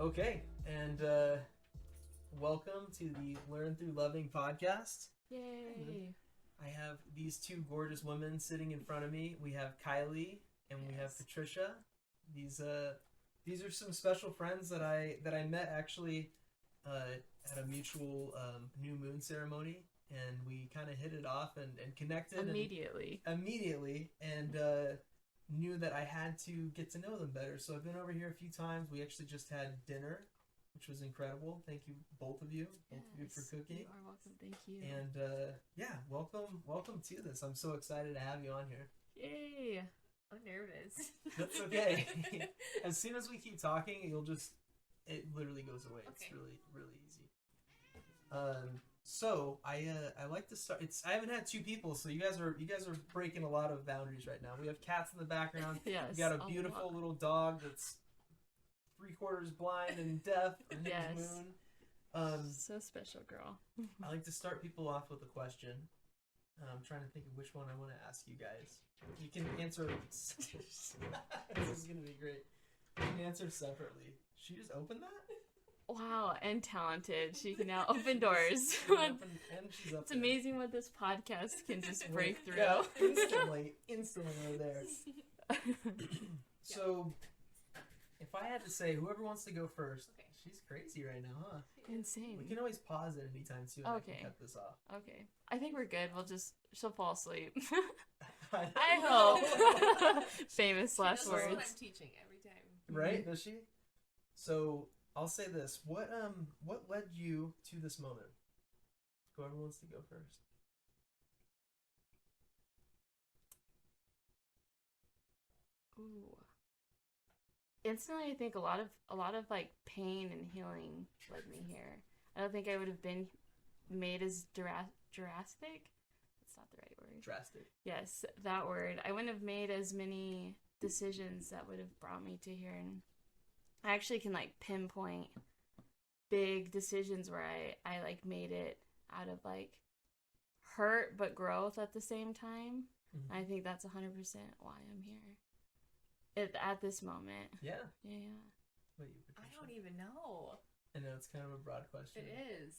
Okay, and welcome to the Learn Through Loving podcast. Yay! I have these two gorgeous women sitting in front of me. We have Kylee and we have Patrycja. These are some special friends that I met actually at a mutual new moon ceremony, and we kind of hit it off and connected Immediately, and knew that I had to get to know them better. So I've been over here a few times. We actually just had dinner, which was incredible. Thank you, both of you for cooking. You are welcome. Thank you. And welcome to this. I'm so excited to have you on here. Yay! I'm nervous. That's okay. As soon as we keep talking, it literally goes away. Okay. It's really easy. So I like to start. I haven't had two people, so you guys are breaking a lot of boundaries right now. We have cats in the background. Yes. We got a beautiful little dog that's 3/4 blind and deaf. Yes. Moon. So special, girl. I like to start people off with a question. I'm trying to think of which one I want to ask you guys. You can answer. This is gonna be great. You can answer separately. She just opened that? Wow, and talented. She can now open doors. It's amazing what this podcast can just break through. Yeah, instantly we're there. So, if I had to say, whoever wants to go first, she's crazy right now, huh? Insane. We can always pause at any time too, and I can cut this off. Okay. I think we're good. She'll fall asleep. I hope. Famous last words. That's what I'm teaching every time. Right? Does she? So, I'll say this. What led you to this moment? Whoever wants to go first. Ooh. Instantly, I think a lot of like pain and healing led me here. I don't think I would have been made as drastic. That's not the right word. Drastic. Yes, that word. I wouldn't have made as many decisions that would have brought me to here, and I actually can like pinpoint big decisions where I like made it out of like hurt but growth at the same time. Mm-hmm. I think that's 100% why I'm here at this moment. Yeah. Yeah. Wait, I don't even know. I know it's kind of a broad question. It is.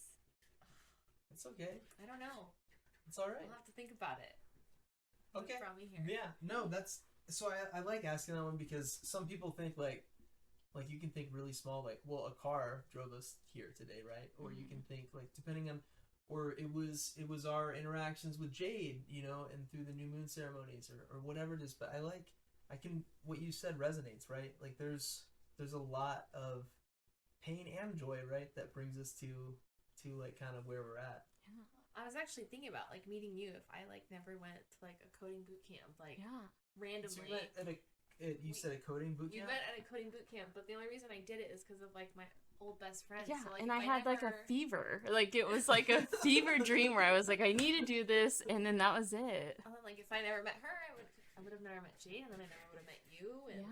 It's okay. I don't know. It's all right. I'll have to think about it. Okay. What brought me here? Yeah. No, that's so I like asking that one because some people think like you can think really small, like, well, a car drove us here today, right? Or you can think like depending on, or it was our interactions with Jade, and through the new moon ceremonies or whatever it is. But what you said resonates, right? Like there's a lot of pain and joy, right? That brings us to like kind of where we're at. Yeah. I was actually thinking about like meeting you if I like never went to like a coding boot camp, like randomly. So you said a coding boot camp? You met at a coding boot camp, but the only reason I did it is because of like my old best friend. Yeah, so, like, and I had like a fever. Like it was like a fever dream where I was like, I need to do this, and then that was it. And then like if I never met her, I would have never met Jade, and then I never would have met you. And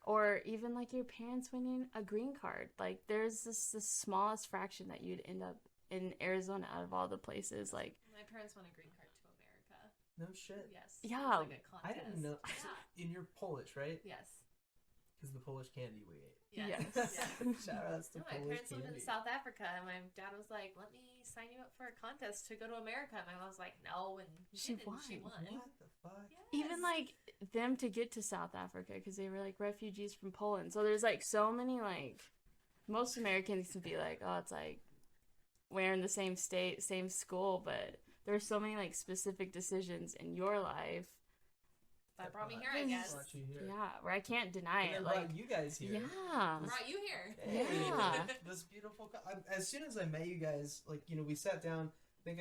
Or even like your parents winning a green card. Like there's the smallest fraction that you'd end up in Arizona out of all the places. Like my parents won a green card to America. No shit. Yes. Yeah. Like a contest. I didn't know. Yeah. And you're Polish, right? Yes. Because the Polish candy we ate. Yes. Shout outs to my Polish parents lived in candy. South Africa, and my dad was like, "Let me sign you up for a contest to go to America." And my mom was like, "No," and she won. What the fuck? Yes. Even like them to get to South Africa because they were like refugees from Poland. So there's like so many like most Americans can be like, oh, it's like we're in the same state, same school, but there's so many like specific decisions in your life that brought me here, I guess. Yeah, where I can't deny it. Like like you guys here. Yeah. Brought you here. Hey, yeah. This beautiful. As soon as I met you guys, like we sat down. I think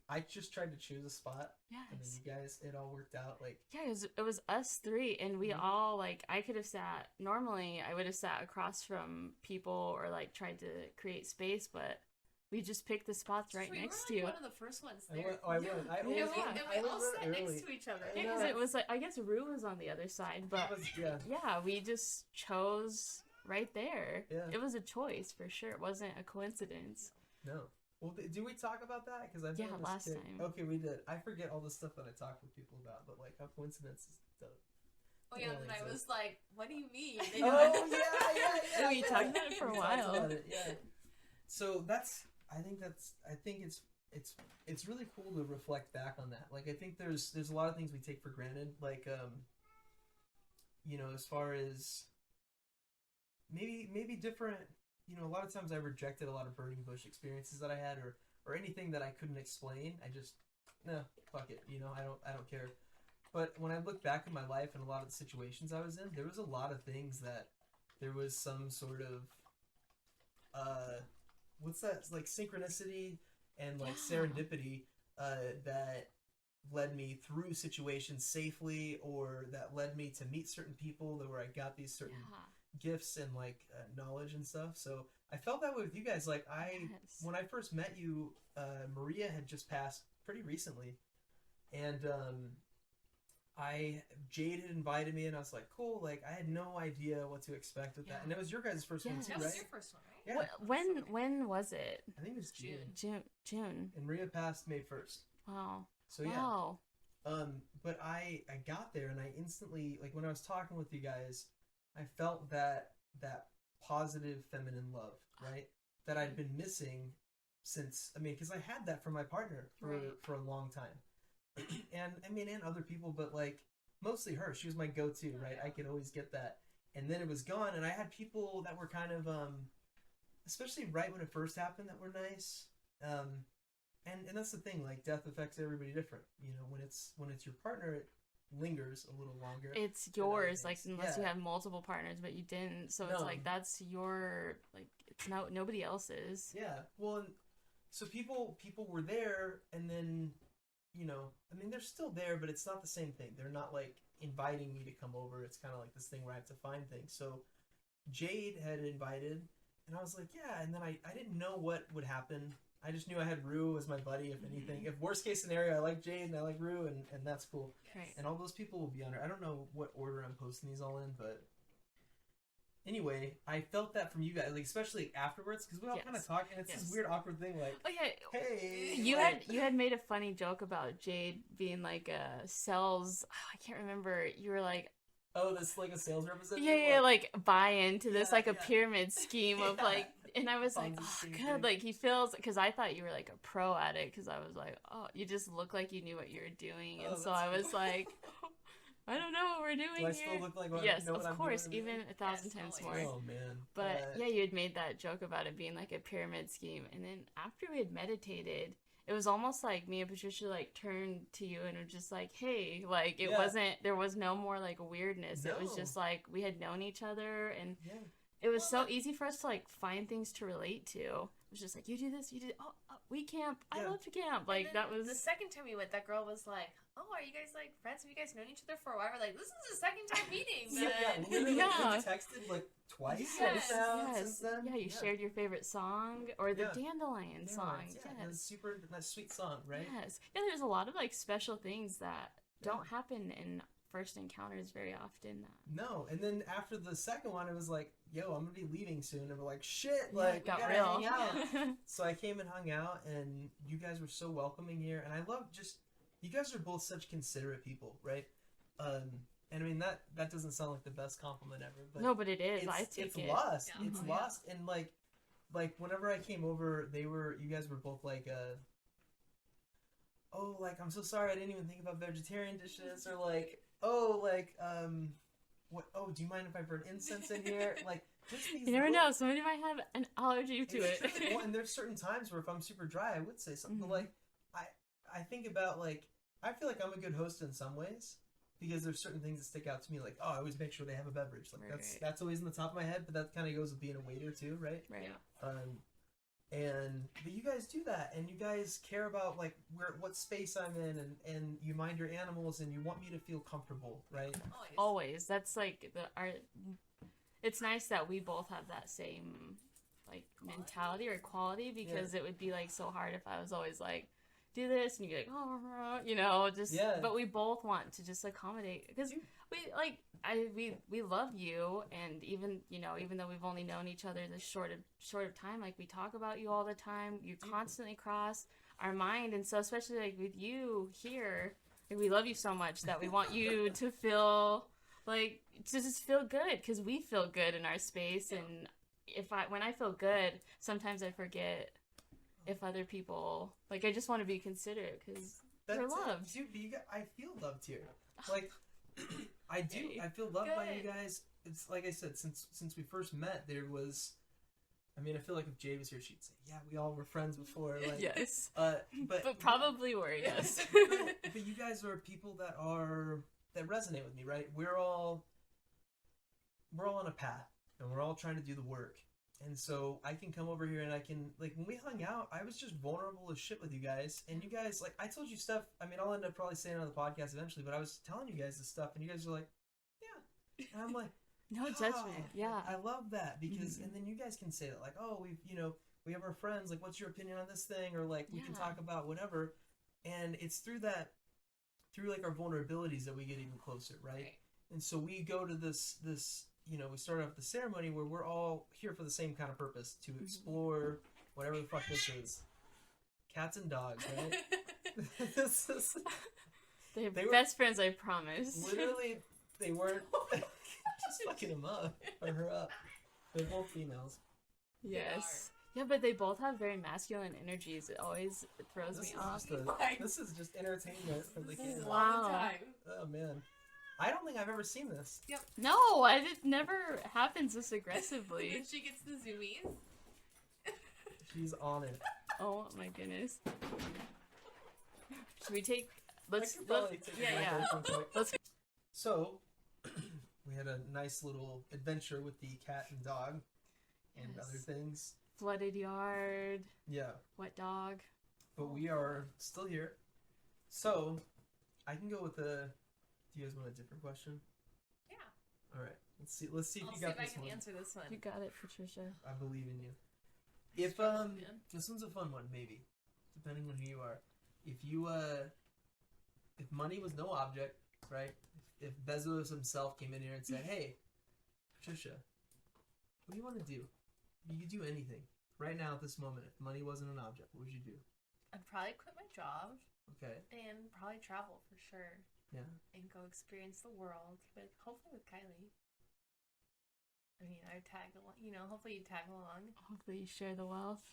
I just tried to choose a spot. Yes. And then you guys, it all worked out. Like yeah, it was us three, and we all like I could have sat. Normally, I would have sat across from people or like tried to create space, but we just picked the spots right next to you. One of the first ones there. I went. We all sat next to each other. Yeah, because it was like I guess Rue was on the other side, but we just chose right there. Yeah. It was a choice for sure. It wasn't a coincidence. No. Well, did we talk about that? Because last time. Okay, we did. I forget all the stuff that I talk with people about, but like how coincidence is dope. Oh yeah, and then I was like, "What do you mean?" Oh yeah. We talked about it for a We talked while. about it, yeah. So I think it's really cool to reflect back on that. Like I think there's a lot of things we take for granted, like as far as maybe different. A lot of times I rejected a lot of burning bush experiences that I had, or anything that I couldn't explain. I just, no, fuck it. I don't care. But when I look back at my life and a lot of the situations I was in, there was a lot of things that there was some sort of what's that, like synchronicity and like serendipity that led me through situations safely, or that led me to meet certain people that where I got these certain gifts and like knowledge and stuff. So I felt that way with you guys. Like when I first met you, Maria had just passed pretty recently, and Jade had invited me, and I was like, cool. Like I had no idea what to expect with that, and it was your guys' first one too, That right? was your first one, right? Yeah. When was it? I think it was June. June. And Maria passed May 1st. Wow. So yeah. Wow. But I got there, and I instantly, like when I was talking with you guys, I felt that positive feminine love, right? That I'd been missing since, because I had that from my partner for a long time. And and other people, but like mostly her. She was my go-to, right? I could always get that. And then it was gone, and I had people that were kind of especially right when it first happened, that were nice. And that's the thing, like death affects everybody different. When it's your partner, it lingers a little longer. It's yours, like unless you have multiple partners, but you didn't. So it's like that's your, like, it's not nobody else's. Yeah. Well, and so people were there, and then they're still there, but it's not the same thing. They're not like inviting me to come over. It's kind of like this thing where I have to find things. So Jade had invited, and I was like, yeah. And then I didn't know what would happen. I just knew I had Rue as my buddy, if anything. If worst case scenario, I like Jade and I like Rue, and that's cool. Right. And all those people will be on her. I don't know what order I'm posting these all in, but anyway, I felt that from you guys, like especially afterwards, because we all kind of talk, and it's this weird awkward thing, like, oh yeah, hey, you had made a funny joke about Jade being like a sales. I can't remember. You were like, oh, that's like a sales representative. Yeah, like buy into this like a pyramid scheme of like. And I was like, oh, good. Like, he feels, because I thought you were like a pro at it, because I was like, oh, you just look like you knew what you were doing. And so I was like, I don't know what we're doing Do I here. still look like what, yes, know what of I'm course, doing? even 1,000 times more. Oh, man. But yeah, you had made that joke about it being like a pyramid scheme. And then after we had meditated, it was almost like me and Patrycja like turned to you and were just like, hey, like it wasn't, there was no more like weirdness. No. It was just like we had known each other, and it was so easy for us to like find things to relate to. It was just like, you do this, you do, we camp. I love to camp. Like that was the second time we went. That girl was like, "Oh, are you guys like friends? Have you guys known each other for a while?" We're like, "This is the second time meeting." We texted like twice. Since then. Yeah, you shared your favorite song or the Dandelion song. Yeah, that's sweet song, right? Yes. Yeah, there's a lot of like special things that don't happen in first encounters very often. No, and then after the second one, it was like, yo, I'm gonna be leaving soon, and we're like, shit, like, it got we gotta real. hang out. So I came and hung out, and you guys were so welcoming here, and I love you guys are both such considerate people, right? And that doesn't sound like the best compliment ever, but no, but it is. I take it's it. Lost. Yeah. It's lost, and like whenever I came over, you guys were both like, oh, like, I'm so sorry, I didn't even think about vegetarian dishes, or like, oh, like, what? Oh, do you mind if I burn incense in here? Like, just these. You never know. Somebody might have an allergy to it. Well, and there's certain times where if I'm super dry, I would say something. But like, I think about like, I feel like I'm a good host in some ways, because there's certain things that stick out to me. Like, oh, I always make sure they have a beverage. Like that's always in the top of my head. But that kind of goes with being a waiter too, right? Right. But you guys do that, and you guys care about like what space I'm in, and you mind your animals, and you want me to feel comfortable, right? Always. That's like it's nice that we both have that same like mentality or quality, because it would be like so hard if I was always like, do this, and you're like, oh, just. Yeah. But we both want to just accommodate, because we love you, and even though we've only known each other this short of time, like we talk about you all the time. You constantly cross our mind, and so especially like with you here, like we love you so much that we want you to feel Like, to just feel good, because we feel good in our space, and when I feel good, sometimes I forget if other people, like, I just want to be considerate, because we're loved. Dude, I feel loved here. Like, I do. I feel loved by you guys. It's like I said, since we first met, there was. I mean, I feel like if Jay was here, she'd say, "Yeah, we all were friends before." Like, yes. But probably were, yes. but you guys are people that resonate with me, right? We're all on a path, and we're all trying to do the work. And so I can come over here and I can, like, when we hung out, I was just vulnerable as shit with you guys. And you guys, like, I told you stuff. I mean, I'll end up probably saying it on the podcast eventually, but I was telling you guys this stuff, and you guys are like, "Yeah," and I'm like. No judgment. Yeah. I love that because, and then you guys can say that, like, "Oh, we have our friends. Like, what's your opinion on this thing?" Or like, we can talk about whatever. And it's through like our vulnerabilities that we get even closer, right? And so we go to this, we start off the ceremony where we're all here for the same kind of purpose, to explore whatever the fuck this is. Cats and dogs, right? They're best friends, I promise. Literally, they weren't. Just fucking him up or her up. They're both females. Yes. Yeah, but they both have very masculine energies. It always throws me off. This is just entertainment for the kids. Wow. Oh man, I don't think I've ever seen this. Yep. No, it never happens this aggressively. She gets the zoomies. She's on it. Oh my goodness. Should we take? Let's. Yeah. Let's. So. We had a nice little adventure with the cat and dog and other things. Flooded yard. Yeah. Wet dog. But we are still here. So, I can go with do you guys want a different question? Yeah. All right. Let's see if you got this one. I'll see if I can answer this one. You got it, Patrycja. I believe in you. If this one's a fun one, maybe, depending on who you are. If money was no object, right? If Bezos himself came in here and said, "Hey, Patrycja, what do you want to do? You could do anything right now at this moment. If money wasn't an object, what would you do?" I'd probably quit my job. Okay. And probably travel for sure. Yeah. And go experience the world, but hopefully with Kylee. I mean, I tag along. Hopefully you tag along. Hopefully you share the wealth.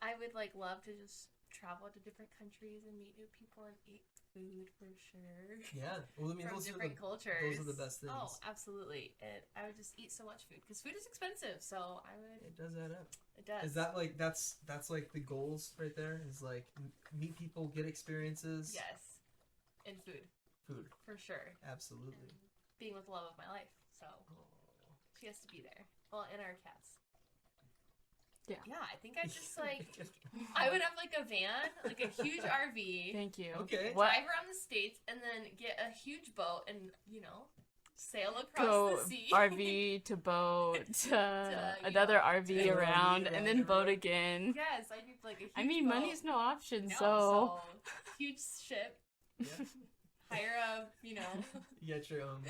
I would love to just travel to different countries and meet new people and eat food for sure. Yeah, well, I mean, from those different cultures. Those are the best things. Oh, absolutely. And I would just eat so much food because food is expensive. So I would. It does add up. It does. Is that like that's like the goals right there? Is like meet people, get experiences. Yes, and food. Food for sure. Absolutely. And being with the love of my life, so she has to be there. Well, and our cats. Yeah. Yeah, I think I just I would have a van, a huge RV. Thank you. Okay. Drive around the states and then get a huge boat and sail across the sea. RV to boat to another RV around and then boat again. Yes, I need a huge I mean, boat. money's no option, so huge ship. Yeah. Hire a You get your own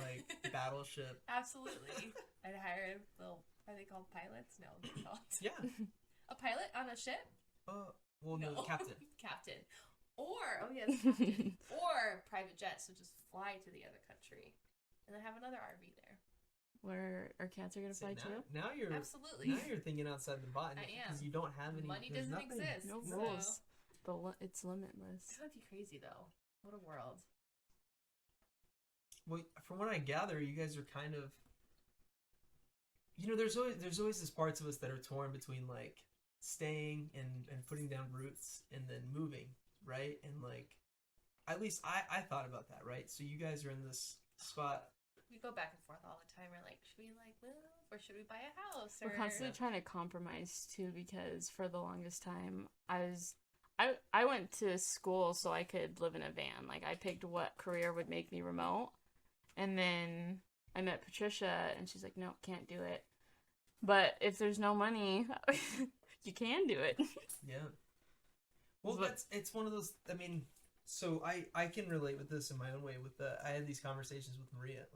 battleship. Absolutely. I'd hire a little. Are they called pilots? No, they're called. Yeah. A pilot on a ship? Well, no, captain. Captain. Or, captain. Or private jet, so just fly to the other country. And then have another RV there. Where our cats are going to fly too? Now you're... Absolutely. Now you're thinking outside the box. I am. Because you don't have any... Money doesn't exist. No rules. It's limitless. That would be crazy, though. What a world. Well, from what I gather, you guys are kind of... there's always these parts of us that are torn between staying and putting down roots and then moving, right? And at least I thought about that, right? So you guys are in this spot. We go back and forth all the time. We're should we move or should we buy a house? We're constantly trying to compromise too, because for the longest time I went to school so I could live in a van. I picked what career would make me remote, and then I met Patrycja, and she's like, "No, can't do it." But if there's no money, you can do it. Yeah. Well, it's one of those. I mean, so I can relate with this in my own way. I had these conversations with Maria.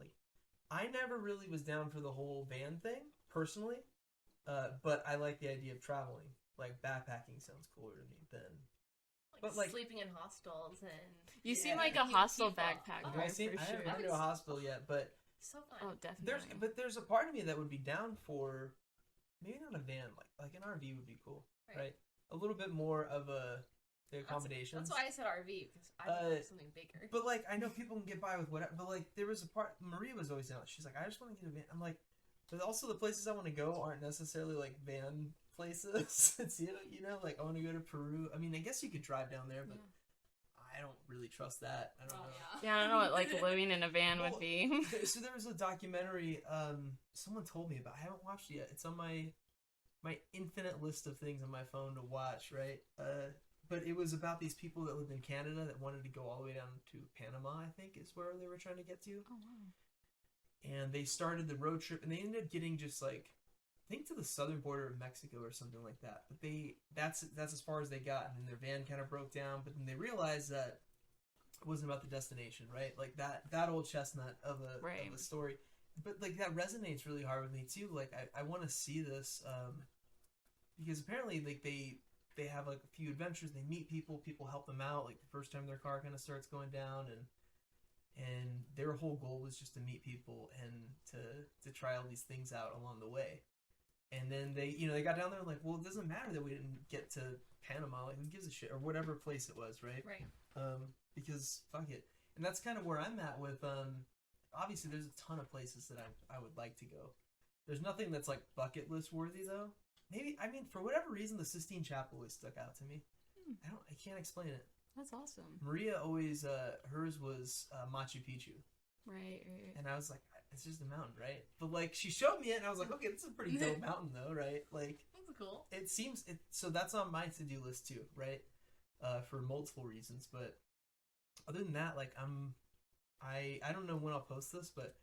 I never really was down for the whole van thing personally, but I like the idea of traveling. Backpacking sounds cooler to me than But, like- sleeping in hostels and You seem Yeah. like a Keep- hostel keep up. backpacker Oh, I haven't for sure. been to a hospital yet, but so fun. Oh, definitely. there's a part of me that would be down for maybe not a van, like an RV would be cool, right? A little bit more of the accommodations. That's why I said RV, because I want something bigger. But like, I know people can get by with whatever. But like, there was a part. Maria was always down. She's like, I just want to get a van. I'm like, but also the places I want to go aren't necessarily like van places. It's you know, like I want to go to Peru. I mean, I guess you could drive down there, but I don't really trust that. I don't know. Yeah, I don't know what like living in a van would be. So there was a documentary someone told me about. I haven't watched it yet. It's on my infinite list of things on my phone to watch, right? But it was about these people that lived in Canada that wanted to go all the way down to Panama, I think is where they were trying to get to. Oh wow. And they started the road trip, and they ended up getting just like, I think to the southern border of Mexico or something like that. But that's as far as they got, and then their van kind of broke down. But then they realized that it wasn't about the destination, right? Like that old chestnut of a story. But like that resonates really hard with me too. Like I want to see this because apparently like they have like a few adventures. They meet people help them out. Like the first time their car kind of starts going down, and their whole goal was just to meet people and to try all these things out along the way. And then they got down there and like, well, it doesn't matter that we didn't get to Panama. Like, who gives a shit? Or whatever place it was, right? Right. Because fuck it. And that's kind of where I'm at with obviously there's a ton of places that I would like to go. There's nothing that's like bucket list worthy though. Maybe, I mean, for whatever reason, the Sistine Chapel always stuck out to me. I can't explain it. That's awesome. Maria always hers was Machu Picchu. Right. And I was like, it's just a mountain, right? But like, she showed me it, and I was like, okay, this is a pretty dope mountain, though, right? Like, That's cool. it seems so. That's on my to-do list too, right? For multiple reasons, but other than that, like, I don't know when I'll post this, but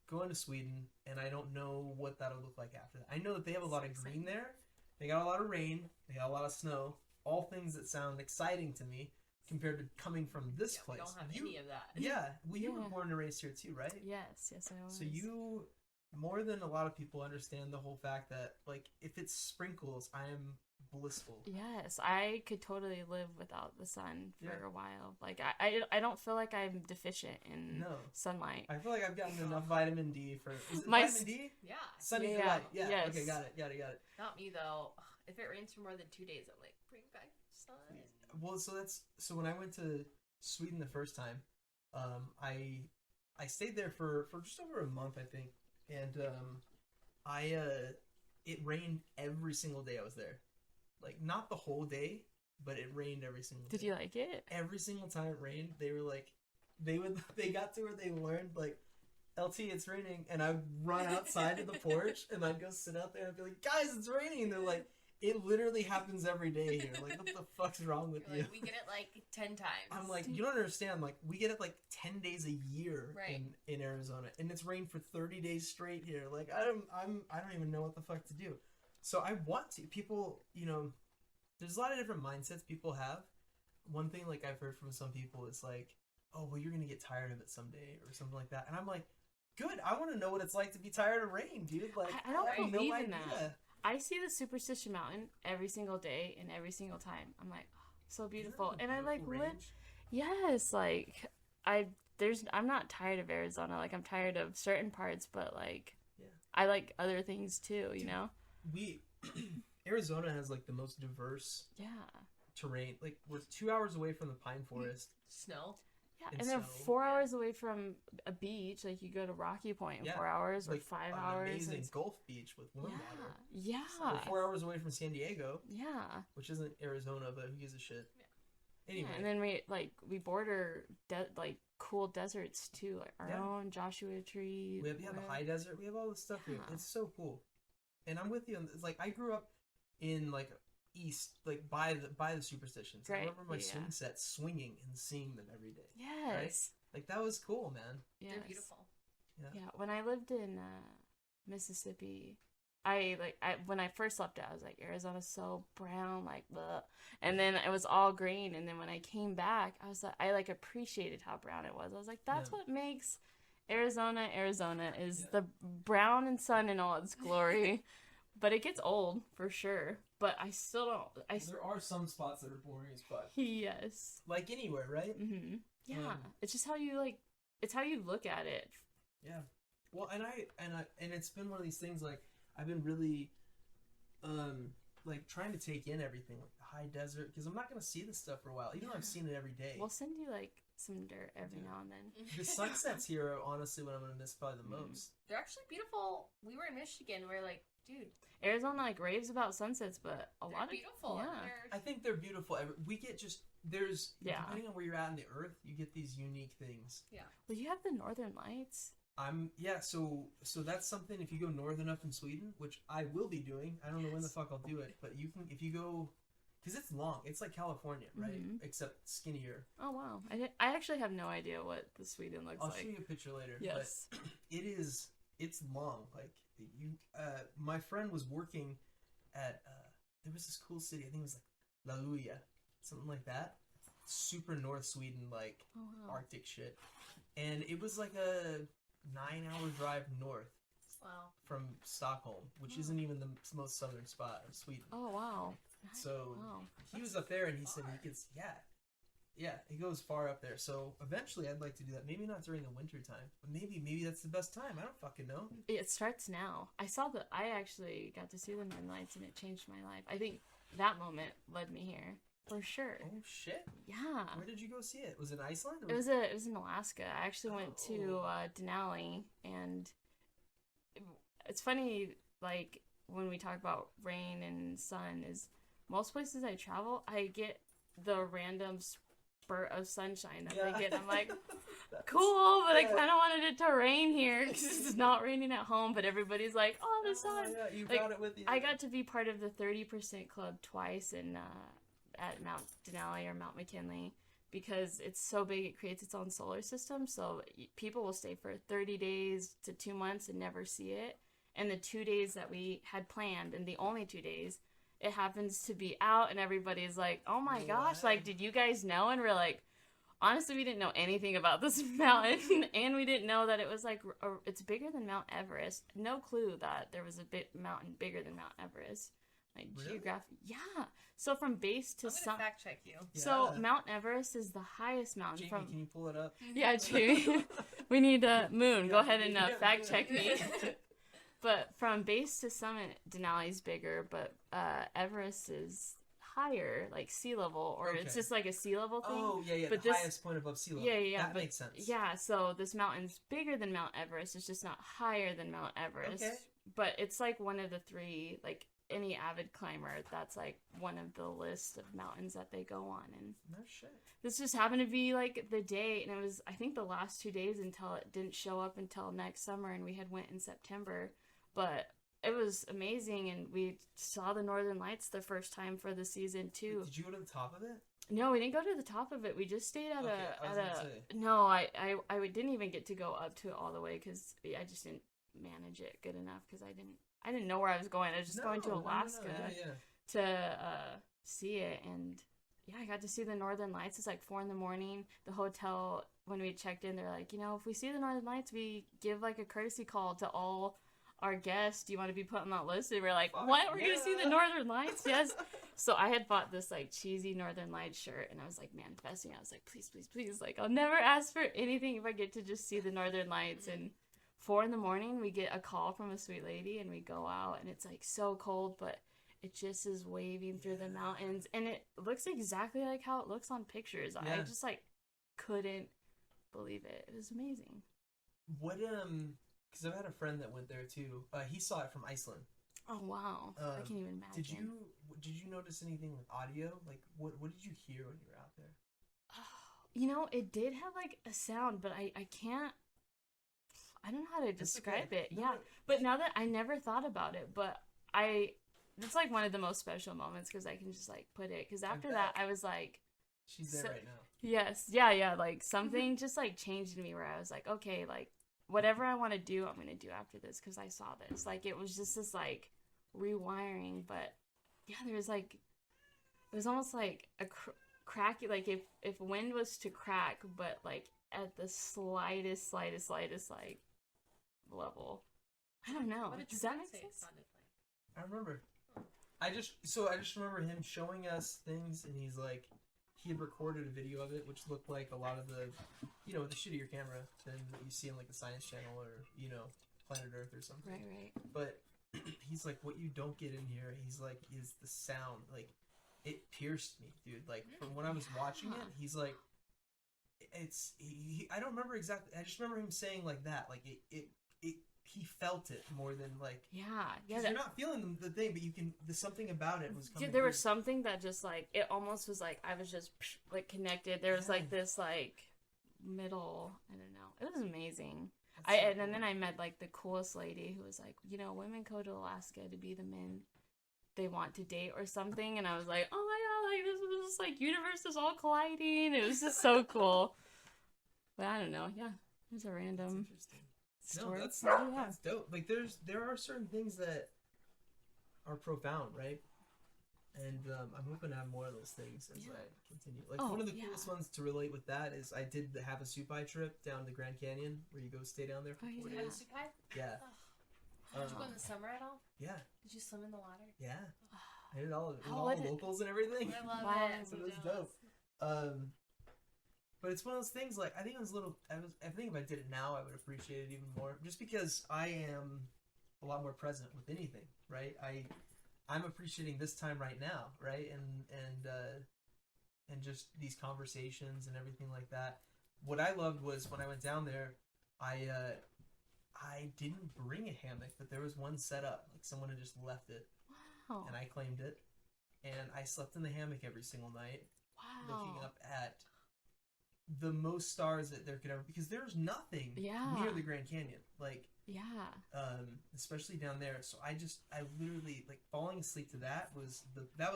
going to Sweden, and I don't know what that'll look like after that. I know that they have a lot of green there. They got a lot of rain. They got a lot of snow. All things that sound exciting to me. Compared to coming from this place. We don't have any of that. Yeah. Well, you were born and raised here too, right? Yes, I was. So you, more than a lot of people, understand the whole fact that, like, if it sprinkles, I am blissful. Yes, I could totally live without the sun for a while. Like, I don't feel like I'm deficient in sunlight. I feel like I've gotten enough vitamin D for... Is it My vitamin D? Yeah. Sunny delight. Yeah. Yes. Okay, got it. Not me, though. If it rains for more than 2 days, I'm like, bring back sun. Well, so when I went to Sweden the first time, I stayed there for just over a month, I think, and it rained every single day I was there, like not the whole day, but it rained every single day. Did you like it? Every single time it rained, they were like, they got to where they learned like, LT, it's raining, and I'd run outside to the porch and I'd go sit out there and be like, guys, it's raining, and they're like, it literally happens every day here. Like, what the fuck's wrong with you? Like, we get it like 10 times. I'm like, you don't understand. Like, we get it like 10 days a year right. in Arizona, and it's rained for 30 days straight here. Like, I don't even know what the fuck to do. So I want to. People, there's a lot of different mindsets people have. One thing, like I've heard from some people, is like, oh, well, you're gonna get tired of it someday or something like that. And I'm like, good. I want to know what it's like to be tired of rain, dude. Like, I don't believe in idea. that. I see the Superstition Mountain every single day and every single time. I'm like, oh, so beautiful. And I like live. Yes, like I'm not tired of Arizona. Like, I'm tired of certain parts, but like I like other things too, you know? Arizona has like the most diverse terrain. Like, we're 2 hours away from the pine forest. Snow. Yeah, and then 4 hours away from a beach. Like, you go to Rocky Point in 4 hours or 5 hours. Amazing Gulf beach with warm water. Yeah. So we're 4 hours away from San Diego. Yeah. Which isn't Arizona, but who gives a shit? Yeah. Anyway. Yeah, and then we border like cool deserts too, like our own Joshua Tree. We have the high desert. We have all this stuff here. It's so cool. And I'm with you. It's like, I grew up in like east, like by the Superstitions. Right. I remember my swing set swinging and seeing them every day. Yes. Right? Like, that was cool, man. Yes. They're beautiful. Yeah. When I lived in Mississippi, when I first left it, I was like, Arizona's so brown, like, bleh. And then it was all green. And then when I came back, I appreciated how brown it was. I was like, that's what makes Arizona is the brown and sun in all its glory. but it gets old for sure. But I still don't. There are some spots that are boring as fuck. Yes. Like anywhere, right? Mm-hmm. Yeah. It's just how you like. It's how you look at it. Yeah. Well, and it's been one of these things like I've been really, like trying to take in everything, like the high desert, because I'm not gonna see this stuff for a while, even though I've seen it every day. We'll send you like some dirt every now and then. The sunsets here are honestly what I'm gonna miss probably the most. They're actually beautiful. We were in Michigan. We're like, dude, Arizona like raves about sunsets, but a lot of beautiful. Yeah. I think they're beautiful. We get just there's Yeah. depending on where you're at in the earth, you get these unique things. Yeah. Well, you have the Northern Lights. So that's something. If you go north enough in Sweden, which I will be doing, I don't know when the fuck I'll do it, but you can if you go, because it's long. It's like California, right? Mhm. Except skinnier. Oh wow! I actually have no idea what the Sweden looks I'll like. show you a picture later. Yes. But it's long. Like you, my friend was working at there was this cool city. I think it was like La Luya, something like that. Super North Sweden, like Oh wow! Arctic shit, and it was like a 9-hour drive north wow. from Stockholm, which isn't even the most southern spot of Sweden. Oh wow! So Wow. he was up there, and he said he gets it goes far up there. So eventually, I'd like to do that. Maybe not during the winter time, but maybe that's the best time. I don't fucking know. It starts now. I actually got to see the Northern Lights, and it changed my life. I think that moment led me here for sure. Oh shit! Yeah. Where did you go see it? Was it Iceland? It was in Alaska. I actually went to Denali, and it's funny. Like when we talk about rain and sun, is most places I travel, I get the random spurt of sunshine that they get. I'm like, cool, but I kind of wanted it to rain here because it's not raining at home. But everybody's like, oh, the sun. Yeah, you like, got it with you. I got to be part of the 30% club twice in at Mount Denali or Mount McKinley because it's so big it creates its own solar system. So people will stay for 30 days to 2 months and never see it. And the 2 days that we had planned, and the only 2 days, it happens to be out, and everybody's like, oh my gosh, like, did you guys know? And we're like, honestly, we didn't know anything about this mountain, and we didn't know that it was like, it's bigger than Mount Everest. No clue that there was a mountain bigger than Mount Everest. Like, really? Yeah. So from base to I'm gonna fact check you. So Mount Everest is the highest mountain. Jamie, can you pull it up? Yeah, Jamie. We need Moon. Go ahead and fact check me. But from base to summit, Denali's bigger, but Everest is higher, like sea level, or it's just like a sea level thing. Oh, yeah, but the highest point above sea level. Yeah. That makes sense. Yeah, so this mountain's bigger than Mount Everest. It's just not higher than Mount Everest. Okay. But it's like one of the three, like any avid climber, that's like one of the list of mountains that they go on. And no shit. This just happened to be like the day, and it was, I think, the last 2 days until it didn't show up until next summer, and we had went in September. But it was amazing, and we saw the Northern Lights the first time for the season too. Did you go to the top of it? No, we didn't go to the top of it. We just stayed at No, I didn't even get to go up to it all the way because I just didn't manage it good enough because I didn't know where I was going. I was just going to Alaska to see it, and yeah, I got to see the Northern Lights. It's like 4 a.m. The hotel, when we checked in, they're like, if we see the Northern Lights, we give like a courtesy call to all our guests. Do you want to be put on that list? And we're like, what? We're gonna see the Northern Lights? Yes. So I had bought this like cheesy Northern Lights shirt, and I was like manifesting. I was like, please, please, please, like I'll never ask for anything if I get to just see the Northern Lights. And 4 a.m, we get a call from a sweet lady, and we go out, and it's like so cold, but it just is waving through the mountains, and it looks exactly like how it looks on pictures. I just like couldn't believe it. It was amazing. What because I've had a friend that went there too. He saw it from Iceland. Oh wow! I can't even imagine. Did you notice anything with audio? Like what did you hear when you were out there? It did have like a sound, but I can't. I don't know how to describe it. No, yeah, but now that I never thought about it, but it's like one of the most special moments because I can just like put it. Because after that, I was like, she's there right now. Yes, yeah. Like something just like changed in me where I was like, okay, like. Whatever I want to do, I'm going to do after this because I saw this. Like, it was just this, like, rewiring. But, yeah, there was, like, it was almost like a cracky, like, if wind was to crack, but, like, at the slightest, like, level. I don't know. What did Does your that friend make say it sense? sounded I remember. I just remember him showing us things, and he's like, he had recorded a video of it, which looked like a lot of the, the shittier camera than what you see on like the Science Channel or Planet Earth or something. Right. But he's like, what you don't get in here, he's like, is the sound. Like, it pierced me, dude. Like from when I was watching it, he's like, I don't remember exactly. I just remember him saying like that, like it he felt it more than like you're not feeling the thing, but there's something about it was coming. Dude, there was something that just like it almost was like I was just like connected. There was like this like middle. I don't know. It was amazing. And then I met like the coolest lady who was like, women go to Alaska to be the men they want to date or something, and I was like, oh my god, like this was just like universe is all colliding. It was just so cool. But I don't know. Yeah, it was a random. No, that's dope. Like there are certain things that are profound, right? And I'm hoping to have more of those things as I continue. Like one of the coolest ones to relate with that is I did the Havasupai trip down to Grand Canyon, where you go stay down there for 4 days. Havasupai? Yeah. Did you go in the summer at all? Yeah. Did you swim in the water? Yeah. I did all of it with all the locals and everything. I love it. So it was dope. But it's one of those things, like, I think it was I think if I did it now, I would appreciate it even more. Just because I am a lot more present with anything, right? I'm appreciating this time right now, right? And just these conversations and everything like that. What I loved was when I went down there, I didn't bring a hammock, but there was one set up. Like, someone had just left it. Wow. And I claimed it. And I slept in the hammock every single night. Wow. Looking up at the most stars that there could ever, because there's nothing near the Grand Canyon, like especially down there. So I literally, like, falling asleep to that was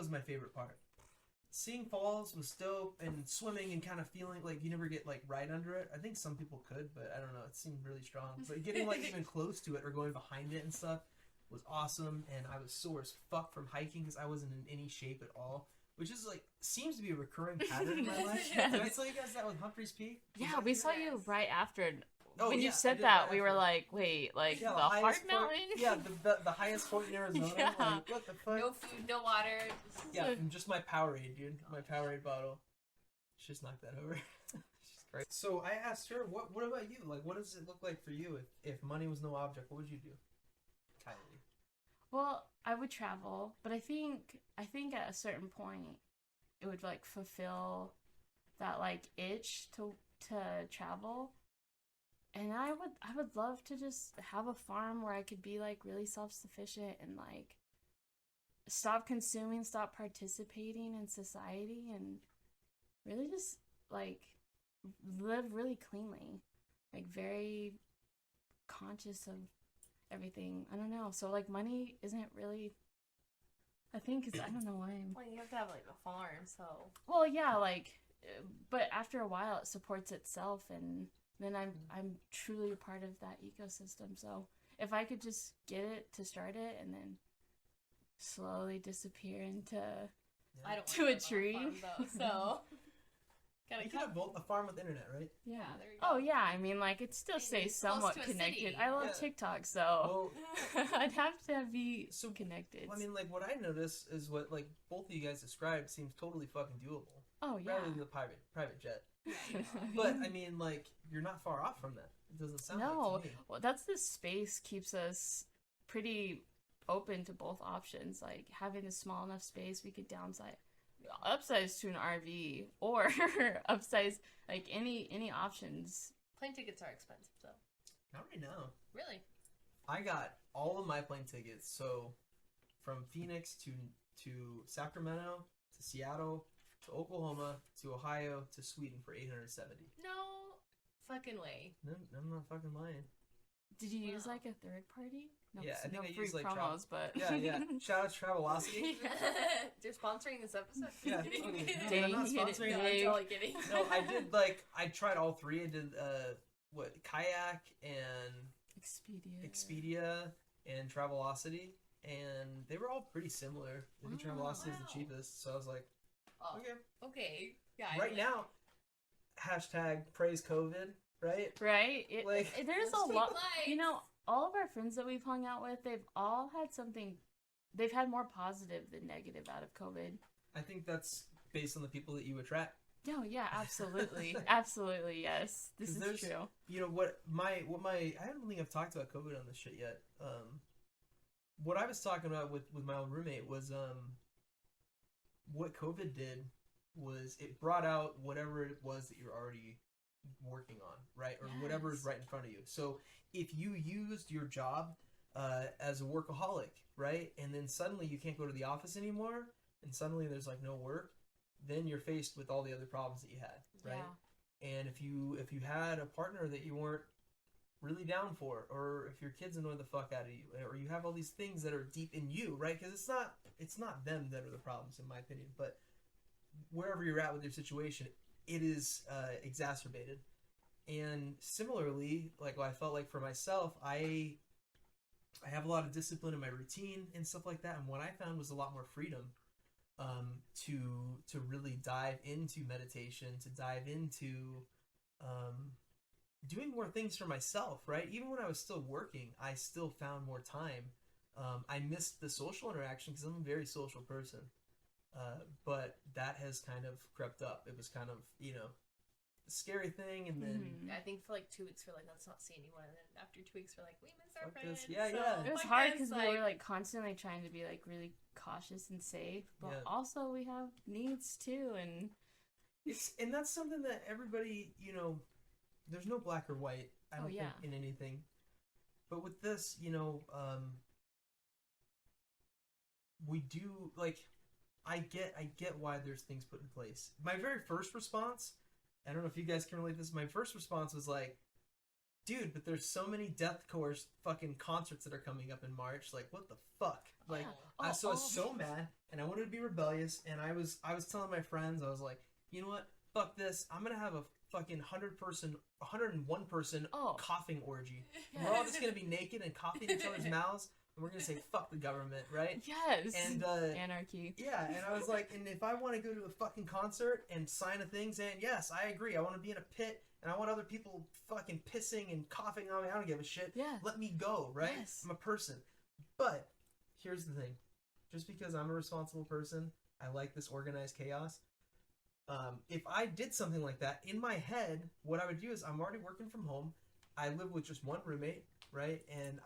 my favorite part. Seeing falls was dope, and swimming and kind of feeling like you never get like right under it. I think some people could, but I don't know, it seemed really strong. But getting like even close to it or going behind it and stuff was awesome. And I was sore as fuck from hiking because I wasn't in any shape at all. Which is like seems to be a recurring pattern in my life. Did I tell you guys that with Humphrey's Peak? Yeah, we saw you right after. When you said that, we were like, "Wait, like the hard mountain?" Yeah, the highest point in Arizona. Yeah. Like, what the fuck? No food, no water. Yeah, and just my Powerade, dude. My Powerade bottle. She just knocked that over. She's great. So I asked her, "What about you? Like, what does it look like for you if money was no object? What would you do?" Kylee. Well, I would travel, but I think at a certain point, it would like fulfill that like itch to travel, and I would love to just have a farm where I could be like really self-sufficient and like stop consuming, stop participating in society, and really just like live really cleanly, like very conscious of everything. I don't know. So like money isn't really I think I don't know why. Well, you have to have like a farm, so. Well, yeah, like, but after a while, it supports itself, and then I'm truly a part of that ecosystem. So if I could just get it to start it, and then slowly disappear into I don't to a tree. Farm, though, so. You can have both a farm with internet, right? Yeah. There you go. Oh yeah, I mean, like, it still stays somewhat connected. I love TikTok, so I'd have to be connected. I mean, like, what I notice is what like both of you guys described seems totally fucking doable. Oh yeah. Rather than the private jet. But I mean, like, you're not far off from that. It doesn't sound like to me. Well, that's the space keeps us pretty open to both options. Like having a small enough space, we could upsize to an RV or upsize, like any options. Plane tickets are expensive though. Not right now. Really? I got all of my plane tickets. So from Phoenix to Sacramento to Seattle to Oklahoma to Ohio to Sweden for $870. No fucking way. No, I'm not fucking lying. Did you use like a third party? No, yeah, I think I free used like promos, but yeah. Shout out to Travelocity. They're sponsoring this episode. Yeah, Dang, I'm not sponsoring it. I'm totally kidding. No, I tried all three. I did Kayak and Expedia and Travelocity, and they were all pretty similar. I think Travelocity is the cheapest, so I was like, okay, yeah. Right now, hashtag praise COVID. Right? There's a lot. You know, all of our friends that we've hung out with, they've all had something they've had more positive than negative out of COVID. I think that's based on the people that you attract. Oh yeah, absolutely, absolutely, yes. This 'Cause is there's- true. You know what my I don't think I've talked about COVID on this shit yet. What I was talking about with my old roommate was what COVID did was it brought out whatever it was that you're already working on, right? Or whatever is Yes. right in front of you. So if you used your job as a workaholic, right? And then suddenly you can't go to the office anymore, and suddenly there's like no work, then you're faced with all the other problems that you had, right? Yeah. And if you had a partner that you weren't really down for, or if your kids annoy the fuck out of you, or you have all these things that are deep in you, right? Because it's not them that are the problems, in my opinion, but wherever you're at with your situation, it is exacerbated. And similarly, like what I felt like for myself, I have a lot of discipline in my routine and stuff like that, and what I found was a lot more freedom to really dive into meditation, to dive into doing more things for myself, right? Even when I was still working, I still found more time. I missed the social interaction because I'm a very social person, but that has kind of crept up. It was kind of, a scary thing, and then I think for like 2 weeks we're like, let's not see anyone, and then after 2 weeks we're like, we miss our Fuck this. friends. Yeah, So, yeah. It was I hard guess, because we were like constantly trying to be like really cautious and safe, but Yeah. also we have needs too, and and that's something that everybody, there's no black or white, I don't yeah. think, in anything. But with this, we do, like, I get why there's things put in place. My very first response, I don't know if you guys can relate this, my first response was like, dude, but there's so many deathcore fucking concerts that are coming up in March, like, what the fuck? Like, I was so mad, and I wanted to be rebellious, and I was telling my friends, I was like, you know what, fuck this, I'm gonna have a fucking 101 person coughing orgy. And we're all just gonna be naked and coughing in each other's mouths, and we're gonna say fuck the government, right? yes, And anarchy. yeah, and I was like, and if I want to go to a fucking concert and sign a thing saying, yes, I agree, I want to be in a pit, and I want other people fucking pissing and coughing on me, I don't give a shit. Yeah. Let me go, right? Yes. I'm a person. But here's the thing. Just because I'm a responsible person, I like this organized chaos. If I did something like that, in my head, what I would do is I'm already working from home. I live with just one roommate, right? And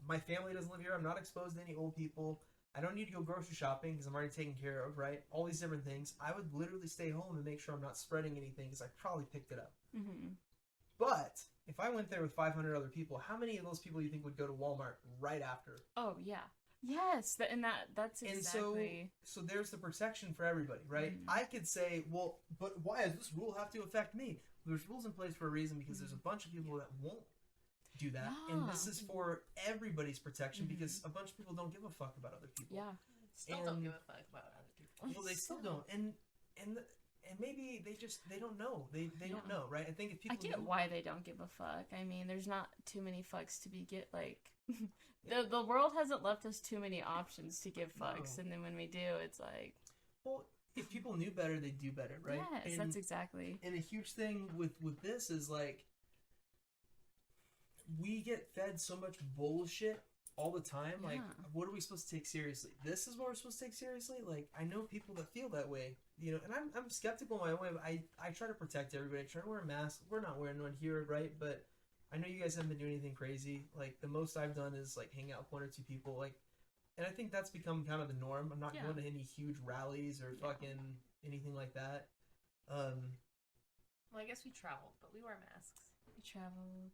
my family doesn't live here. I'm not exposed to any old people. I don't need to go grocery shopping because I'm already taken care of, right? All these different things. I would literally stay home and make sure I'm not spreading anything because I probably picked it up. Mm-hmm. But if I went there with 500 other people, how many of those people do you think would go to Walmart right after? Oh yeah, yes, that's exactly. And so there's the protection for everybody, right? I could say, well, but why does this rule have to affect me? There's rules in place for a reason because there's a bunch of people that won't do that, and this is for everybody's protection because a bunch of people don't give a fuck about other people. Yeah. Still don't give a fuck about other people. Well, they still don't, and maybe they don't know. They don't know, right? I think if people I get why they don't give a fuck. I mean, there's not too many fucks to be the world hasn't left us too many options to give fucks, and then when we do, it's like, well, if people knew better, they'd do better, right? Yes, that's exactly. And a huge thing with this is like we get fed so much bullshit all the time. Like, what are we supposed to take seriously? This is what we're supposed to take seriously? Like, I know people that feel that way, and I'm skeptical in my own way, but I try to protect everybody. I try to wear a mask. We're not wearing one here, right? But I know you guys haven't been doing anything crazy. Like, the most I've done is, like, hang out with one or two people. Like, and I think that's become kind of the norm. I'm not going to any huge rallies or fucking anything like that. Well, I guess we traveled, but we wear masks. We traveled.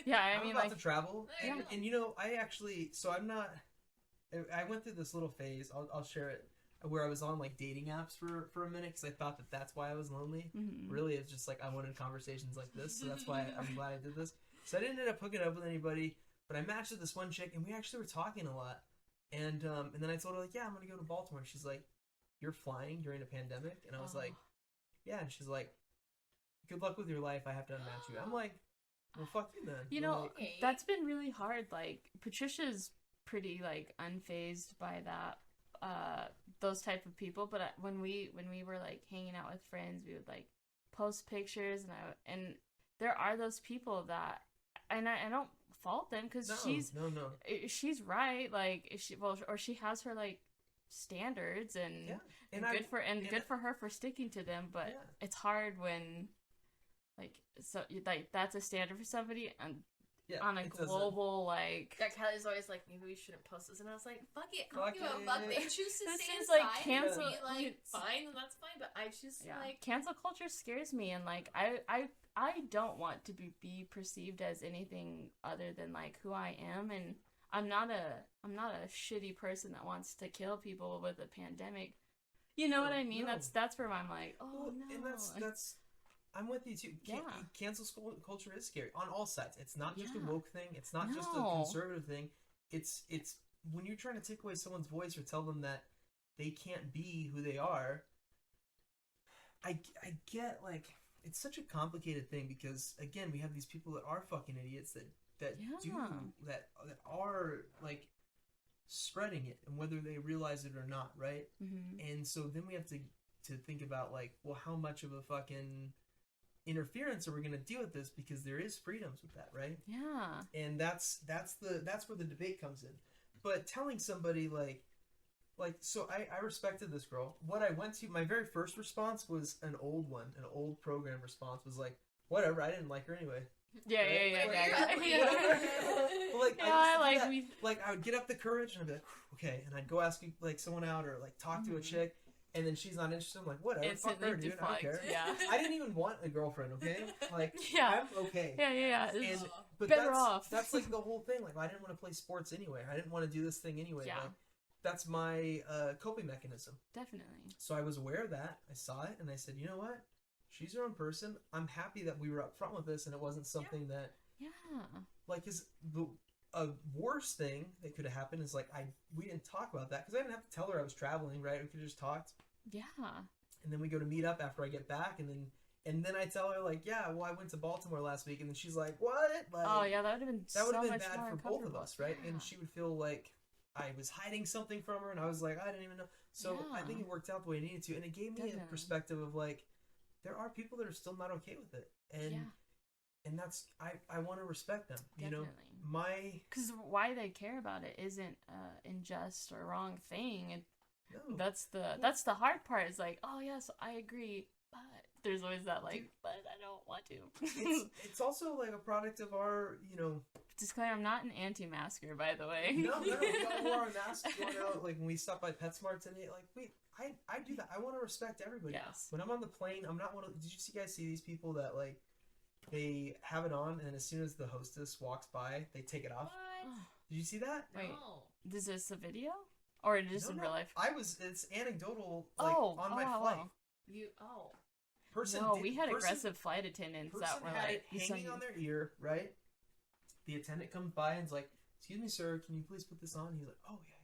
Yeah, I mean, I'm about like to travel, There you and I actually, so I'm not. I went through this little phase. I'll share it, where I was on like dating apps for a minute because I thought that's why I was lonely. Really, it's just like I wanted conversations like this, so that's why I'm glad I did this. So I didn't end up hooking up with anybody, but I matched with this one chick, and we actually were talking a lot. And then I told her like, yeah, I'm gonna go to Baltimore. And she's like, you're flying during a pandemic, and I was like, yeah. And she's like, good luck with your life. I have to unmatch you. I'm like, well, fuck you then. Like, that's been really hard. Like, Patricia's pretty like unfazed by that, those type of people. But when we were like hanging out with friends, we would like post pictures, and there are those people that, and I don't fault them because No, she's no. she's right. Like or she has her like standards and Yeah. and good for her for sticking to them. But Yeah. it's hard when like that's a standard for somebody and Yeah, on a it doesn't- global like. Yeah, Kelly's always like, maybe we shouldn't post this, and I was like, fuck it, I Fuck don't give a it. fuck. They choose to This stay is, inside like, cancel- and be like, it's- fine, and that's fine. But I just Yeah, like, cancel culture scares me, and like I don't want to be perceived as anything other than like who I am, and I'm not a shitty person that wants to kill people with a pandemic. You know what I mean? No. That's where I'm like, oh Well, no. and that's I'm with you too. Yeah. Cancel culture is scary on all sides. It's not just a Yeah. woke thing. It's not just a No. conservative thing. It's when you're trying to take away someone's voice or tell them that they can't be who they are. I get like it's such a complicated thing because again we have these people that are fucking idiots that Yeah. that are like spreading it and whether they realize it or not, right? Mm-hmm. And so then we have to think about like, well, how much of a fucking interference are we going to deal with this because there is freedoms with that, right? Yeah. And that's where the debate comes in. But telling somebody like so I respected this girl. What I went to my very first response was an old program response was like, whatever, I didn't like her anyway. Yeah, Right? yeah, Like, yeah, Whatever. yeah. But, like, Yeah, I I used to do like that. Like I would get up the courage and I'd be like, okay, and I'd go ask like someone out or like talk to a Mhm. chick, and then she's not interested. I'm like, whatever, fuck Instantly her, dude. I don't deflect. care. Yeah. I didn't even want a girlfriend, okay? Like, Yeah. I'm okay. Yeah. And It's but better that's, off. that's like the whole thing. Like, I didn't want to play sports anyway. I didn't want to do this thing anyway. Yeah. Like, that's my coping mechanism. definitely. So I was aware of that. I saw it, and I said, you know what? She's her own person. I'm happy that we were upfront with this, and it wasn't something that Yeah. like is a worse thing that could have happened is like we didn't talk about that because I didn't have to tell her I was traveling, right? We could have just talked. Yeah. And then we go to meet up after I get back, and then I tell her like, yeah, well, I went to Baltimore last week, and then she's like, what? Like, Oh yeah, that would have been that would so have been much bad more for both of uncomfortable. us, right? Yeah. And she would feel like I was hiding something from her, and I was like, I didn't even know. So I Yeah. think it worked out the way it needed to, and it gave me a Definitely. perspective of like, there are people that are still not okay with it, and Yeah. and that's I want to respect them, you know. Definitely. My Because why they care about it isn't unjust or wrong thing. no, That's the hard part. Is like, oh yes, I agree, but there's always that like, Dude. but I don't want to. it's also like a product of our, you know. Disclaimer: I'm not an anti-masker, by the way. No, we all wore our masks going out. Like when we stopped by PetSmart today, like I do that. I want to respect everybody. Yes. When I'm on the plane, I'm not one of. Did you guys see these people that like they have it on, and as soon as the hostess walks by, they take it off? what? Did you see that? Wait. No. Is this a video or just No, in no. real life? It's anecdotal. Like on my wow, flight. wow. Person. No, did- we had person- aggressive flight attendants Person that were had like, it "We saw hanging you." on their ear, right? The attendant comes by and's like, "Excuse me, sir, can you please put this on?" He's like, "Oh yeah."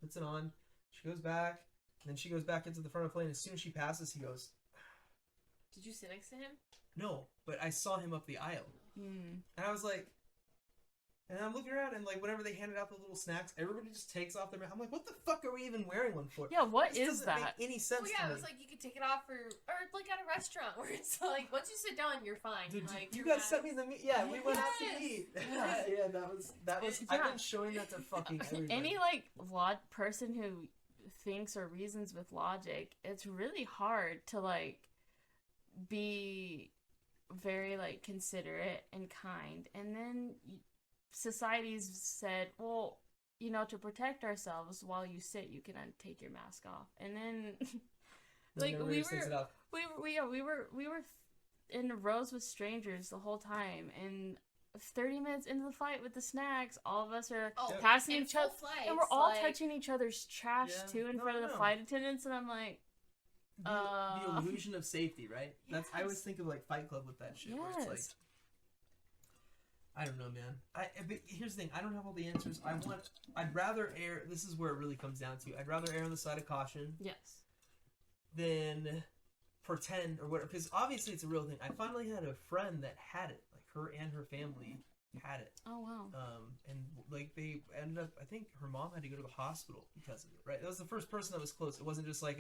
Puts it on. She goes back, and then she goes back into the front of the plane. As soon as she passes, he goes, Did you sit next to him? "No," but I saw him up the aisle, Hmm. and I was like, and I'm looking around, and like whenever they handed out the little snacks, everybody just takes off their mask. I'm like, "What the fuck are we even wearing one for?" Yeah, what This is doesn't that? make any sense Well, yeah, to it me. was like you could take it off or like at a restaurant where it's like once you sit down, you're fine. Dude, like you your guys sent me mask- the meat. Yeah, we went out to Yes. eat. Yeah. Yeah, that was. I've Yeah. been showing that to fucking everybody. Any like person who thinks or reasons with logic, it's really hard to like be very like considerate and kind, and then society's said, well, you know, to protect ourselves while you sit, you can take your mask off, and then like Everybody just takes it off. we were in rows with strangers the whole time, and 30 minutes into the flight with the snacks, all of us are Oh, passing in each other, full and we're flights, all like- touching each other's trash Yeah. too in No, front of the no. flight attendants, and I'm like, The illusion of safety, right? That's I always Yes. think of like Fight Club with that shit. Where it's like, yes, I don't know, man. But here's the thing: I don't have all the answers. I'd rather err. This is where it really comes down to. I'd rather err on the side of caution yes, than pretend or whatever. Because obviously it's a real thing. I finally had a friend that had it. Like her and her family had it. oh wow, And like they ended up. I think her mom had to go to the hospital because of it. Right? That was the first person that was close. It wasn't just like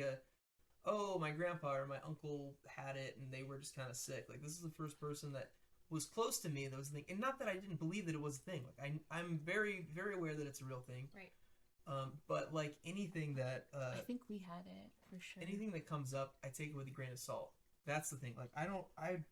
oh, my grandpa or my uncle had it and they were just kind of sick. Like this is the first person that was close to me that was the thing, and not that I didn't believe that it was a thing. Like I'm very very aware that it's a real thing. Right. But like anything that I think we had it for sure. anything that comes up, I take it with a grain of salt. That's the thing. Like I'm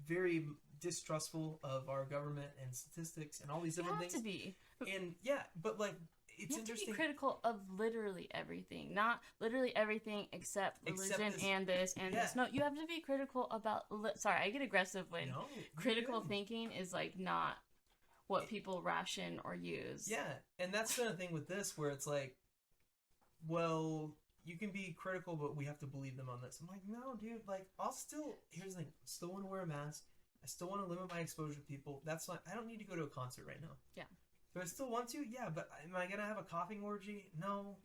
very distrustful of our government and statistics and all these different You have things. to be. And yeah, but like it's You have to interesting. be critical of literally everything, not literally everything except religion this. and this and this. No, you have to be critical about. Sorry, I get aggressive when No, critical you're good. thinking is like not what people ration or use. Yeah, and that's the thing with this where it's like, well, you can be critical, but we have to believe them on this. I'm like, no, dude. Like, here's the thing. I still want to wear a mask. I still want to limit my exposure to people. That's not. I don't need to go to a concert right now. Yeah. Do I still want to? Yeah, but am I gonna have a coughing orgy? No.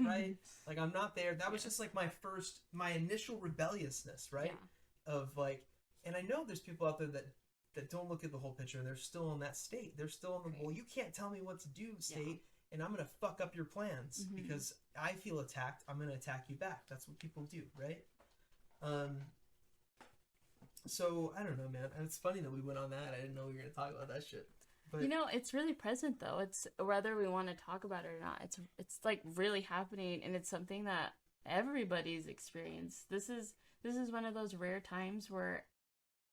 Right? Like, I'm not there. That was just like my initial rebelliousness, right? Yeah. Of like, and I know there's people out there that don't look at the whole picture and they're still in that state. They're still in the, well, you can't tell me what to do state, and I'm gonna fuck up your plans because I feel attacked. I'm gonna attack you back. That's what people do, right? So I don't know, man. It's funny that we went on that. I didn't know we were gonna talk about that shit. But You know, it's really present though. It's whether we want to talk about it or not. It's like really happening, and it's something that everybody's experienced. This is one of those rare times where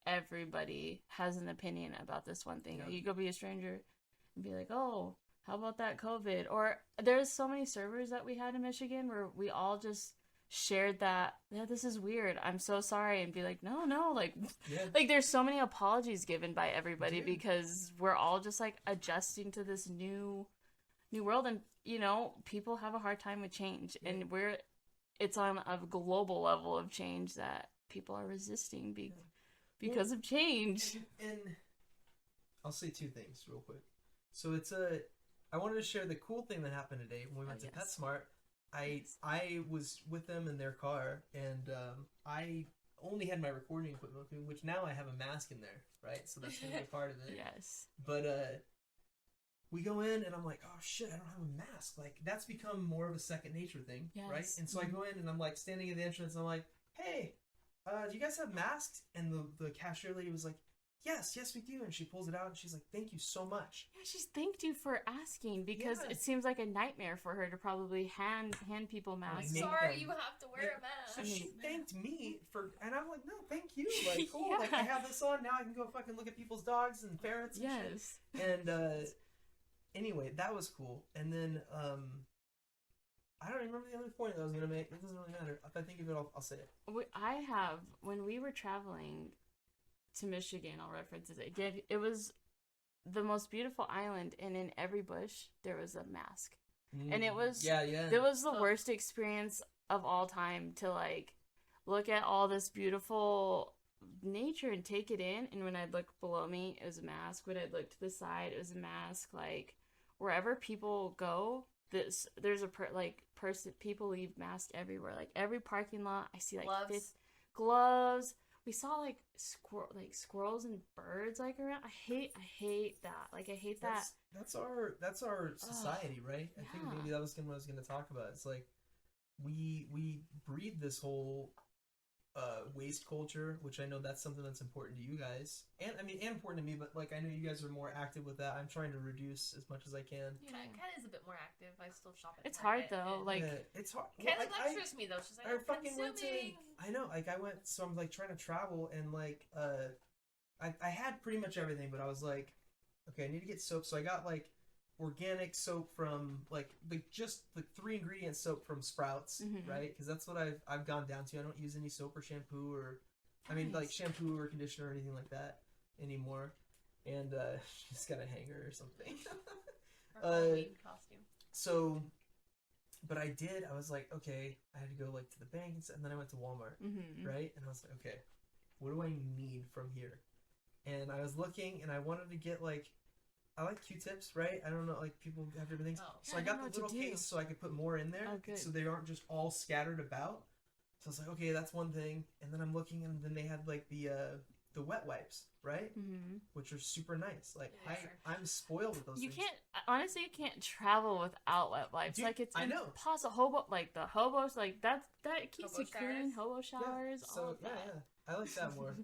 everybody has an opinion about this one thing. Yeah. You go be a stranger and be like, "Oh, how about that COVID?" Or there's so many servers that we had in Michigan where we all just shared that, yeah, this is weird. I'm so sorry, and be like, no, like, yeah, like there's so many apologies given by everybody Dude. because we're all just like adjusting to this new world, and you know, people have a hard time with change, Yeah. and it's on a global level of change that people are resisting because of change. and I'll say two things real quick. So I wanted to share the cool thing that happened today when we went to yes. PetSmart. I was with them in their car, and I only had my recording equipment with me, which now I have a mask in there, right? So that's gonna be a part of it. Yes. But we go in, and I'm like, oh shit, I don't have a mask. Like, that's become more of a second nature thing, right? Yes. And so I go in, and I'm like standing at the entrance, and I'm like, hey, do you guys have masks? And the cashier lady was like, yes, we do. And she pulls it out, and she's like, thank you so much. Yeah, she's thanked you for asking because Yeah. it seems like a nightmare for her to probably hand people masks. Make Sorry, them. you have to wear a mask. So she thanked me for, and I'm like, no, thank you. Like, cool. Yeah. Like, I have this on now. I can go fucking look at people's dogs and ferrets. And Yes. shit. And anyway, that was cool. And then I don't remember the other point that I was gonna make. It doesn't really matter. If I think of it, I'll say it. I have, when we were traveling to Michigan, I'll reference it again. It was the most beautiful island, and in every bush there was a mask. And it was It was the worst experience of all time to like look at all this beautiful nature and take it in. And when I'd look below me, it was a mask. When I'd look to the side, it was a mask. Like wherever people go, there's a person. People leave masks everywhere. Like every parking lot, I see like gloves. We saw like squirrels and birds like around. I hate that. Like I hate that. That's our society, right? I think maybe that was what I was gonna talk about. It's like we breed this whole waste culture, which I know that's something that's important to you guys, and I mean, and important to me. But like, I know you guys are more active with that. I'm trying to reduce as much as I can. Yeah, Kat is a bit more active. I still shop at It's hard Target, though. and Like It's hard. Kat Well, lectures me though. She's like, I I'm fucking went to. consuming. I know, like I went. So I'm like trying to travel, and like I had pretty much everything, but I was like, okay, I need to get soap. So I got like organic soap from like just the 3 ingredient soap from Sprouts, right? Because that's what I've gone down to. I don't use any soap or shampoo or I mean like shampoo or conditioner or anything like that anymore. And she's got a hanger or something. Her Halloween costume. So, but I was like, okay, I had to go like to the bank and then I went to Walmart, right? And I was like, okay, what do I need from here? And I was looking, and I wanted to get like, I like Q-tips, right? I don't know, like people have different things. Oh. So I got the little case so I could put more in there, so they aren't just all scattered about. So I was like, okay, that's one thing. And then I'm looking, and then they had like the wet wipes, right? Which are super nice. Like I'm spoiled with those. You things. you can't travel without wet wipes. Dude, like it's I know. impossible. Like the hobos, like that keeps Hobo you clean. showers? Hobo showers, Yeah, so all of that. I like that more.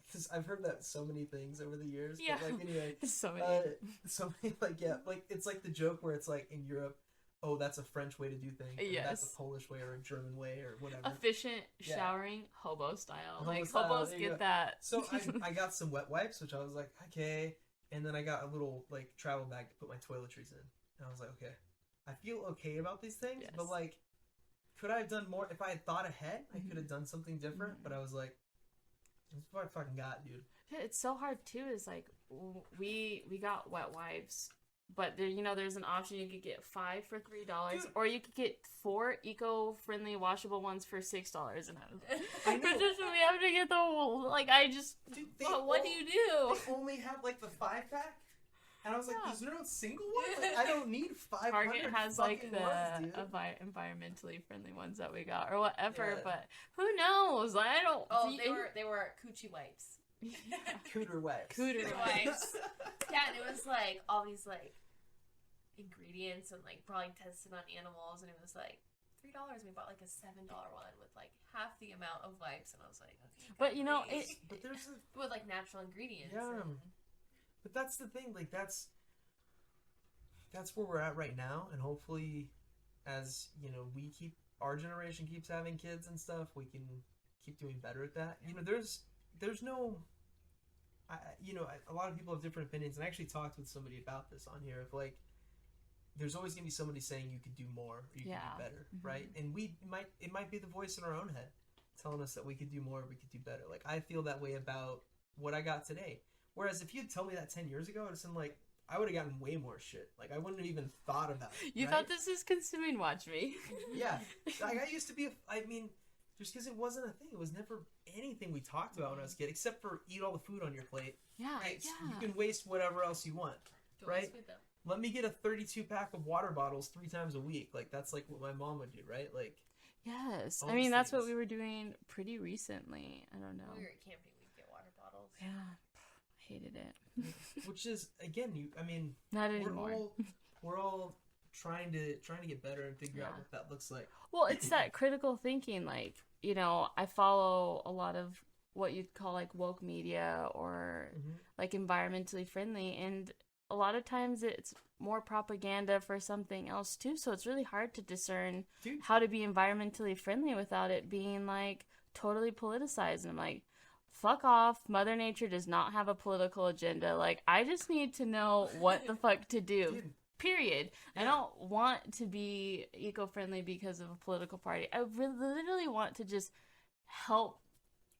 because I've heard that so many things over the years. Yeah. But like anyway, So many. so many like yeah, like it's like the joke where it's like in Europe, oh that's a French way to do things. Or that's a Yes. Polish way or a German way or whatever. Efficient Yeah. showering, hobo style. Hobo Like style, hobos there you get go. that. So I got some wet wipes, which I was like, okay. And then I got a little like travel bag to put my toiletries in. And I was like, okay. I feel okay about these things, Yes. but like, could I have done more? If I had thought ahead, I could have done something different. But I was like, that's what I fucking got, dude. Yeah, it's so hard too. Is like we got wet wipes, but there, you know, there's an option. You could get 5 for $3, Dude. or you could get 4 eco-friendly washable ones for $6. And I know. but just we have to get the like. I just Dude, what do you do? They only have like the 5-pack, and I was like, Yeah. "There's no single one. Like, I don't need 500." Target has like fucking the ones, dude. environmentally friendly ones that we got, or whatever. Yeah. But who knows? I don't. Oh, do they were coochie wipes. Cooter wipes. Cooter wipes. Yeah, and it was like all these like ingredients and like probably tested on animals, and it was like $3. We bought like a $7 one with like half the amount of wipes, and I was like, okay. But you know, great. But there's a, with like natural ingredients. Yeah. And... but that's the thing. Like that's where we're at right now, and hopefully, as you know, our generation keeps having kids and stuff, we can keep doing better at that. You know, there's no. A lot of people have different opinions, and I actually talked with somebody about this on here. Of like, there's always gonna be somebody saying you could do more, or you could do better, right? And it might be the voice in our own head telling us that we could do more, we could do better. Like I feel that way about what I got today. Whereas if you'd told me that 10 years ago, I'd have been like, I would have gotten way more shit. Like I wouldn't have even thought about it. You right? thought this is consuming watch me. Yeah, like I used to be. I mean, just because it wasn't a thing, it was never anything we talked about when I was a kid, except for eat all the food on your plate. Yeah, You can waste whatever else you want. Don't Right? waste food, though. Let me get a 32 pack of water bottles 3 times a week. Like that's like what my mom would do, right? Like Yes. all I mean, these that's what things. we were doing pretty recently. I don't know. When we were at camping, we'd get water bottles. Yeah. Hated it. which is again, Not we're anymore. we're all trying to get better and figure out Yeah. what that looks like. Well, it's that critical thinking. Like, you know, I follow a lot of what you'd call like woke media or like environmentally friendly. And a lot of times it's more propaganda for something else too. So it's really hard to discern Dude. how to be environmentally friendly without it being like totally politicized. And I'm like, fuck off. Mother Nature does not have a political agenda. Like, I just need to know what the fuck to do. Dude. Period. I Yeah. don't want to be eco-friendly because of a political party. I literally want to just help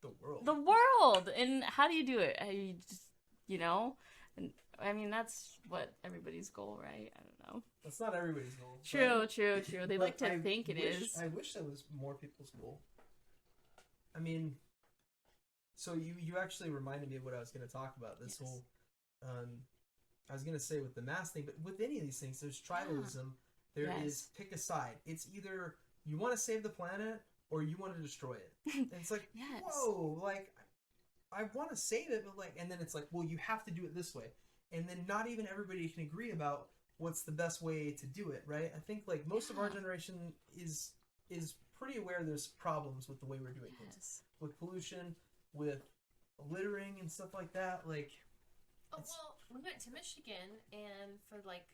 The world. the world. And how do you do it? You just, you know? And I mean, that's what everybody's goal, right? I don't know. That's not everybody's goal. True, but- true, true. They but like to I think it wish- is. I wish that was more people's goal. I mean, so you actually reminded me of what I was going to talk about. This Yes. whole, I was going to say with the mass thing, but with any of these things, there's tribalism. There is Yes. pick a side. It's either you want to save the planet or you want to destroy it. And it's like, Yes. whoa, like I want to save it, but like, and then it's like, well, you have to do it this way, and then not even everybody can agree about what's the best way to do it, right? I think like most of our Yeah. generation is pretty aware there's problems with the way we're doing things, Yes. with pollution, with littering and stuff like that. Like, Oh, It's- well, we went to Michigan, and for like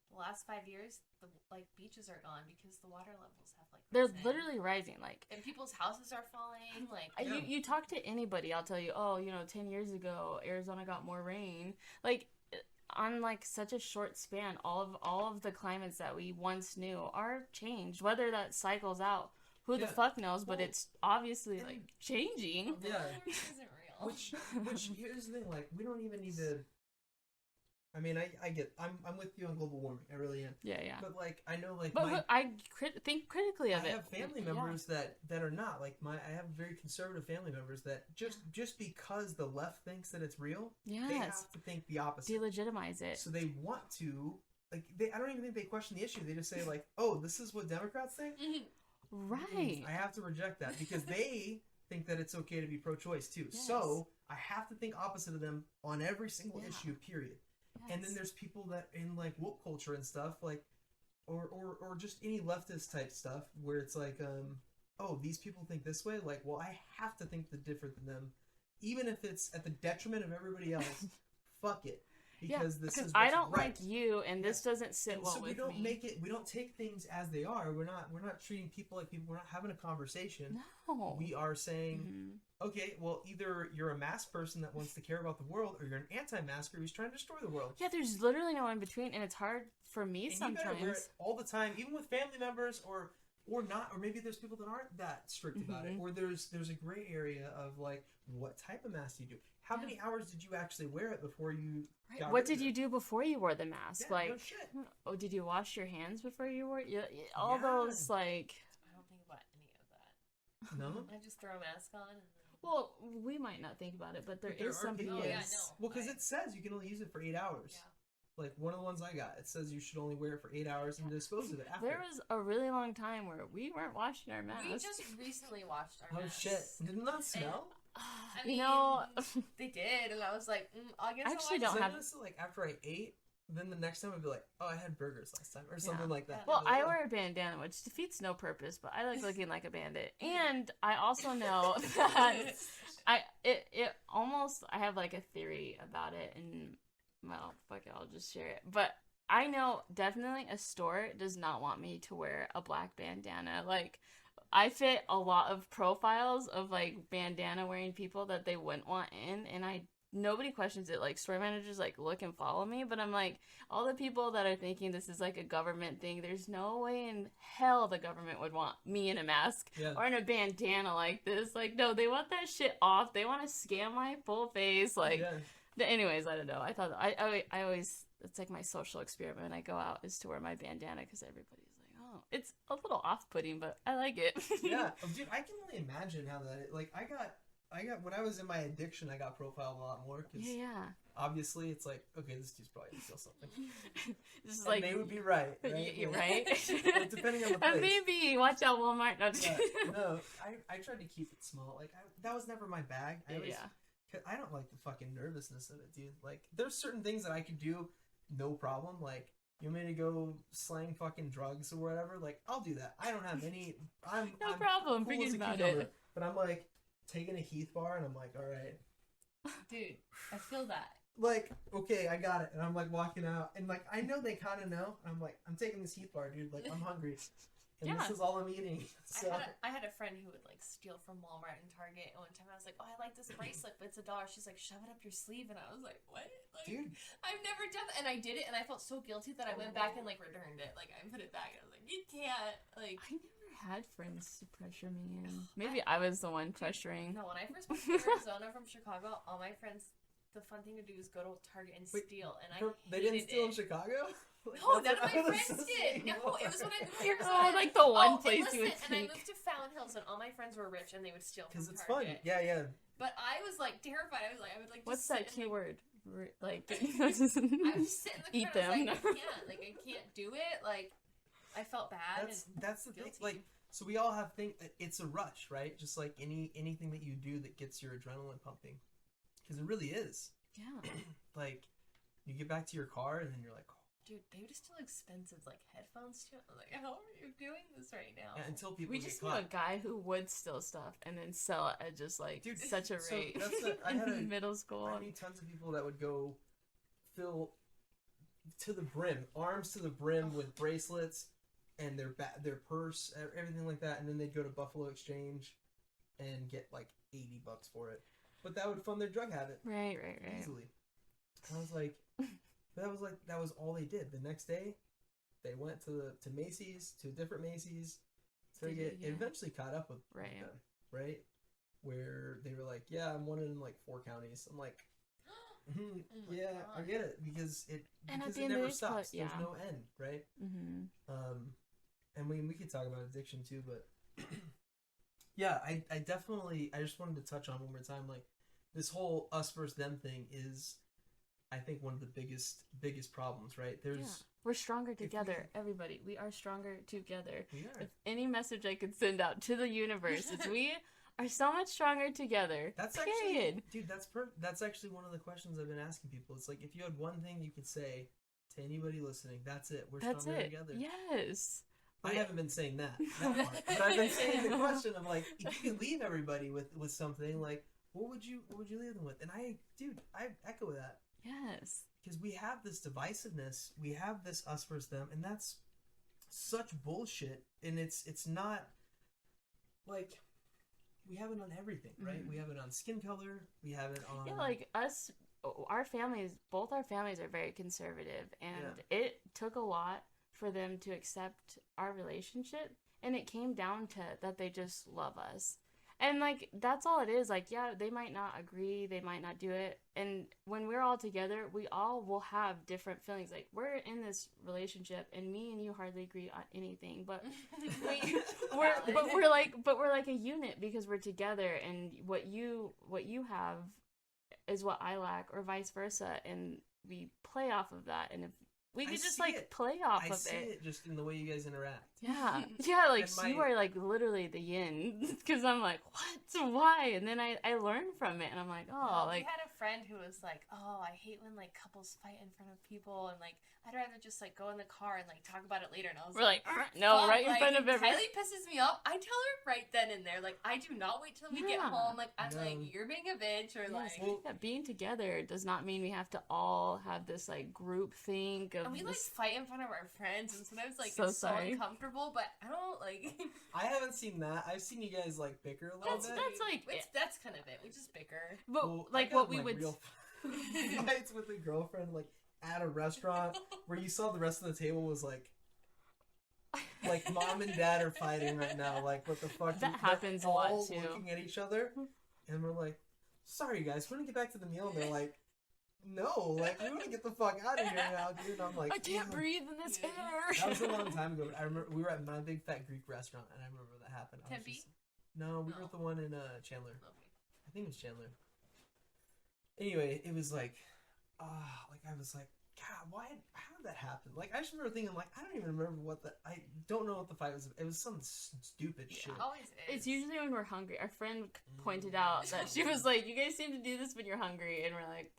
the last 5 years, the like beaches are gone because the water levels have like They're risen. literally rising. Like, and people's houses are falling. Like Yeah. you talk to anybody, I'll tell you, oh, you know, 10 years ago, Arizona got more rain. Like, on like such a short span, all of the climates that we once knew are changed. Whether that cycles out, who the Yeah. fuck knows? But Well, it's obviously and- like changing. the Yeah. universe isn't real. which here's the thing, like we don't even need to. I mean, I'm with you on global warming. I really am. Yeah. But like, I know like But I think critically I of it. have family Yeah. members that are not like I have very conservative family members that just because the left thinks that it's real, they Yes. have to think the opposite. Delegitimize it. So they want to like I don't even think they question the issue. They just say like, oh, this is what Democrats think. Right. I have to reject that because they think that it's okay to be pro-choice too. Yes. So I have to think opposite of them on every single Yeah. issue. Period. And then Yes. there's people that in like woke culture and stuff like, or just any leftist type stuff where it's like, oh, these people think this way. Like, well, I have to think the different than them even if it's at the detriment of everybody else, fuck it. Because this is I don't right. like you, and this doesn't sit well so with me. we don't make it. We don't take things as they are. We're not treating people like people. We're not having a conversation. No. We are saying, okay, well, either you're a mask person that wants to care about the world, or you're an anti-masker who's trying to destroy the world. Yeah, there's literally no in between, and it's hard for me and sometimes. You better wear it all the time, even with family members, or not, or maybe there's people that aren't that strict about it, or there's a gray area of like, what type of mask do you do? How many hours did you actually wear it before you? Got What rid did of you it? do before you wore the mask? Yeah, like, no shit. Oh, did you wash your hands before you wore it? Yeah, all those like. I don't think about any of that. No. I just throw a mask on. And then... Well, we might not think about it, but there is somebody. people- is. yeah, no. Well, because it says you can only use it for 8 hours. Yeah. Like one of the ones I got, it says you should only wear it for 8 hours and dispose of it after. There was a really long time where we weren't washing our masks. We just recently washed our Oh masks. shit! Did it not smell? I You mean, know, they did, and I was like, I guess Actually I'll don't watch have- I noticed that, like after I ate, then the next time I'd be like, oh, I had burgers last time or something like that. well, I'd be like, I "Oh." wear a bandana, which defeats no purpose, but I like looking like a bandit. And I also know that it almost, I have like a theory about it, and well, fuck it, I'll just share it. But I know definitely a store does not want me to wear a black bandana. Like, I fit a lot of profiles of like bandana wearing people that they wouldn't want in, and nobody questions it. Like, store managers like look and follow me, but I'm like, all the people that are thinking this is like a government thing, there's no way in hell the government would want me in a mask or in a bandana like this. Like, no, they want that shit off. They want to scam my full face. Like, anyways, I don't know. I thought I always, it's like my social experiment when I go out is to wear my bandana because everybody's like, oh, it's a little off-putting, but I like it. Yeah, dude, I can only imagine how that. Like, I got when I was in my addiction, I got profiled a lot more because obviously it's like, okay, this dude's probably gonna steal something. This is and like, they would be right. You're right. Well, depending on the place. Maybe watch out, Walmart. No, no, I tried to keep it small. Like, that was never my bag. I don't like the fucking nervousness of it, dude. Like, there's certain things that I could do, no problem. Like, you want me to go slang fucking drugs or whatever? Like, I'll do that. I don't have any. I'm problem. Cool Forget as a about cucumber. it. But I'm like taking a Heath bar, and I'm like, all right. Dude, I feel that. Like, okay, I got it. And I'm like walking out, and like I know they kind of know. And I'm like, I'm taking this Heath bar, dude. Like, I'm hungry. And this is all I'm eating. So. I had a friend who would like steal from Walmart and Target, and one time I was like, oh, I like this bracelet, but it's $1. She's like, shove it up your sleeve, and I was like, what? Like, dude, I've never done that, and I did it, and I felt so guilty that I went back and like returned it. Like, I put it back, and I was like, you can't. Like, I never had friends to pressure me in. Maybe I was the one pressuring. No, when I first moved to Arizona from Chicago, all my friends, the fun thing to do is go to Target and steal, and they didn't steal in Chicago. No, none of my friends did. No, it was when I moved to Arizona. Oh, like the one place you would And I think. moved to Fountain Hills, and all my friends were rich, and they would steal from Because it's Target. fun. Yeah. But I was like terrified. I would like. What's just that sit and, keyword? Like, I was just sitting in the eat corner. them. I was like, I can't do it. Like, I felt bad. That's the thing. guilty. Like, so we all have things. It's a rush, right? Just like anything that you do that gets your adrenaline pumping, because it really is. Yeah. Like, you get back to your car, and then you're like, dude, they would steal expensive like headphones too. I'm like, how are you doing this right now? yeah, until people We get just knew caught. a guy who would steal stuff and then sell it at just like such a so rate. I had in middle school. I knew tons of people that would go fill to the brim, arms to the brim with bracelets and their purse, everything like that, and then they'd go to Buffalo Exchange and get like $80 for it. But that would fund their drug habit. Right. Easily. I was like, that was all they did. The next day, they went to Macy's, to a different Macy's, to get eventually caught up with them, right? Where they were like, yeah, I'm wanted in like 4 counties. I'm like, yeah, God. I get it because it never stops. There's no end, right? Mm-hmm. And we could talk about addiction too, but yeah, I definitely I just wanted to touch on one more time, like this whole us versus them thing is, I think, one of the biggest problems, right? We're stronger together, everybody. We are stronger together. We are. If any message I could send out to the universe, it's we are so much stronger together. That's period. Actually, dude, that's actually one of the questions I've been asking people. It's like, if you had one thing you could say to anybody listening, that's it. We're stronger together. Yes. I haven't been saying that part, but I've been saying the question of like, if you could leave everybody with something, like, what would you leave them with? And I echo that. Yes. Because we have this divisiveness, we have this us versus them, and that's such bullshit. And it's not like we have it on everything, right? We have it on skin color, we have it on like us, our families, both our families are very conservative, and it took a lot for them to accept our relationship, and it came down to that they just love us. And, like, that's all it is. Like, yeah, they might not agree, they might not do it, and when we're all together, we all will have different feelings. Like, we're in this relationship, and me and you hardly agree on anything, but we're like a unit because we're together, and what you have is what I lack, or vice versa, and we play off of that. And if we could just like play off of it. I see it just in the way you guys interact. Yeah, like you are like literally the yin, because I'm like, what? Why? And then I learn from it, and I'm like, oh, like we had a friend who was like, oh, I hate when like couples fight in front of people, and like I'd rather just like go in the car and like talk about it later. And I was no, right in front of everyone. Kylee pisses me off. I tell her right then and there. Like, I do not wait till we get home. Like, I'm like, you're being a bitch, or like being together does not mean we have to all have this like group think of. And we like fight in front of our friends, and sometimes like so it's so uncomfortable. But I don't like. I haven't seen that. I've seen you guys like bicker a little bit. That's kind of it. We just bicker. But like what we would. Real fights with a girlfriend, like at a restaurant, where you saw the rest of the table was like mom and dad are fighting right now. Like, what the fuck? That happens a lot too. Looking at each other, and we're like, "Sorry, guys, we're gonna get back to the meal." And they're like, "No, like we want to get the fuck out of here now, dude." And I'm like, I can't breathe in this air. That was a long time ago. But I remember we were at my big fat Greek restaurant, and I remember that happened. Tempe? No, we were at the one in Chandler. Okay. I think it was Chandler. Anyway, it was like, I was like, God, how did that happen? Like, I just remember thinking, like, I don't even remember I don't know what the fight was. It was some stupid shit. Always is. It's usually when we're hungry. Our friend pointed out that she was like, you guys seem to do this when you're hungry, and we're like,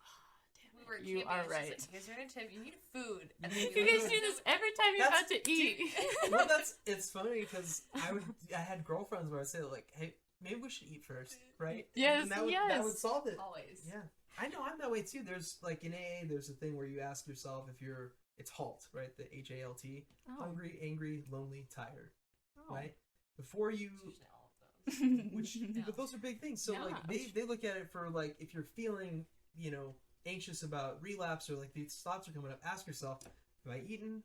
damn it, you are right. Like, you guys are in a tip, you need food. And then you guys do this every time you're about to eat. Well, it's funny because I had girlfriends where I'd say, like, hey, maybe we should eat first, right? Yes, and that would solve it. Always. Yeah. I know I'm that way too. There's like in AA, there's a thing where you ask yourself if it's HALT, right? The HALT. Oh. Hungry, angry, lonely, tired. Oh. Right? Before you but those are big things. So like they look at it for like if you're feeling, anxious about relapse or like these thoughts are coming up, ask yourself, am I eaten?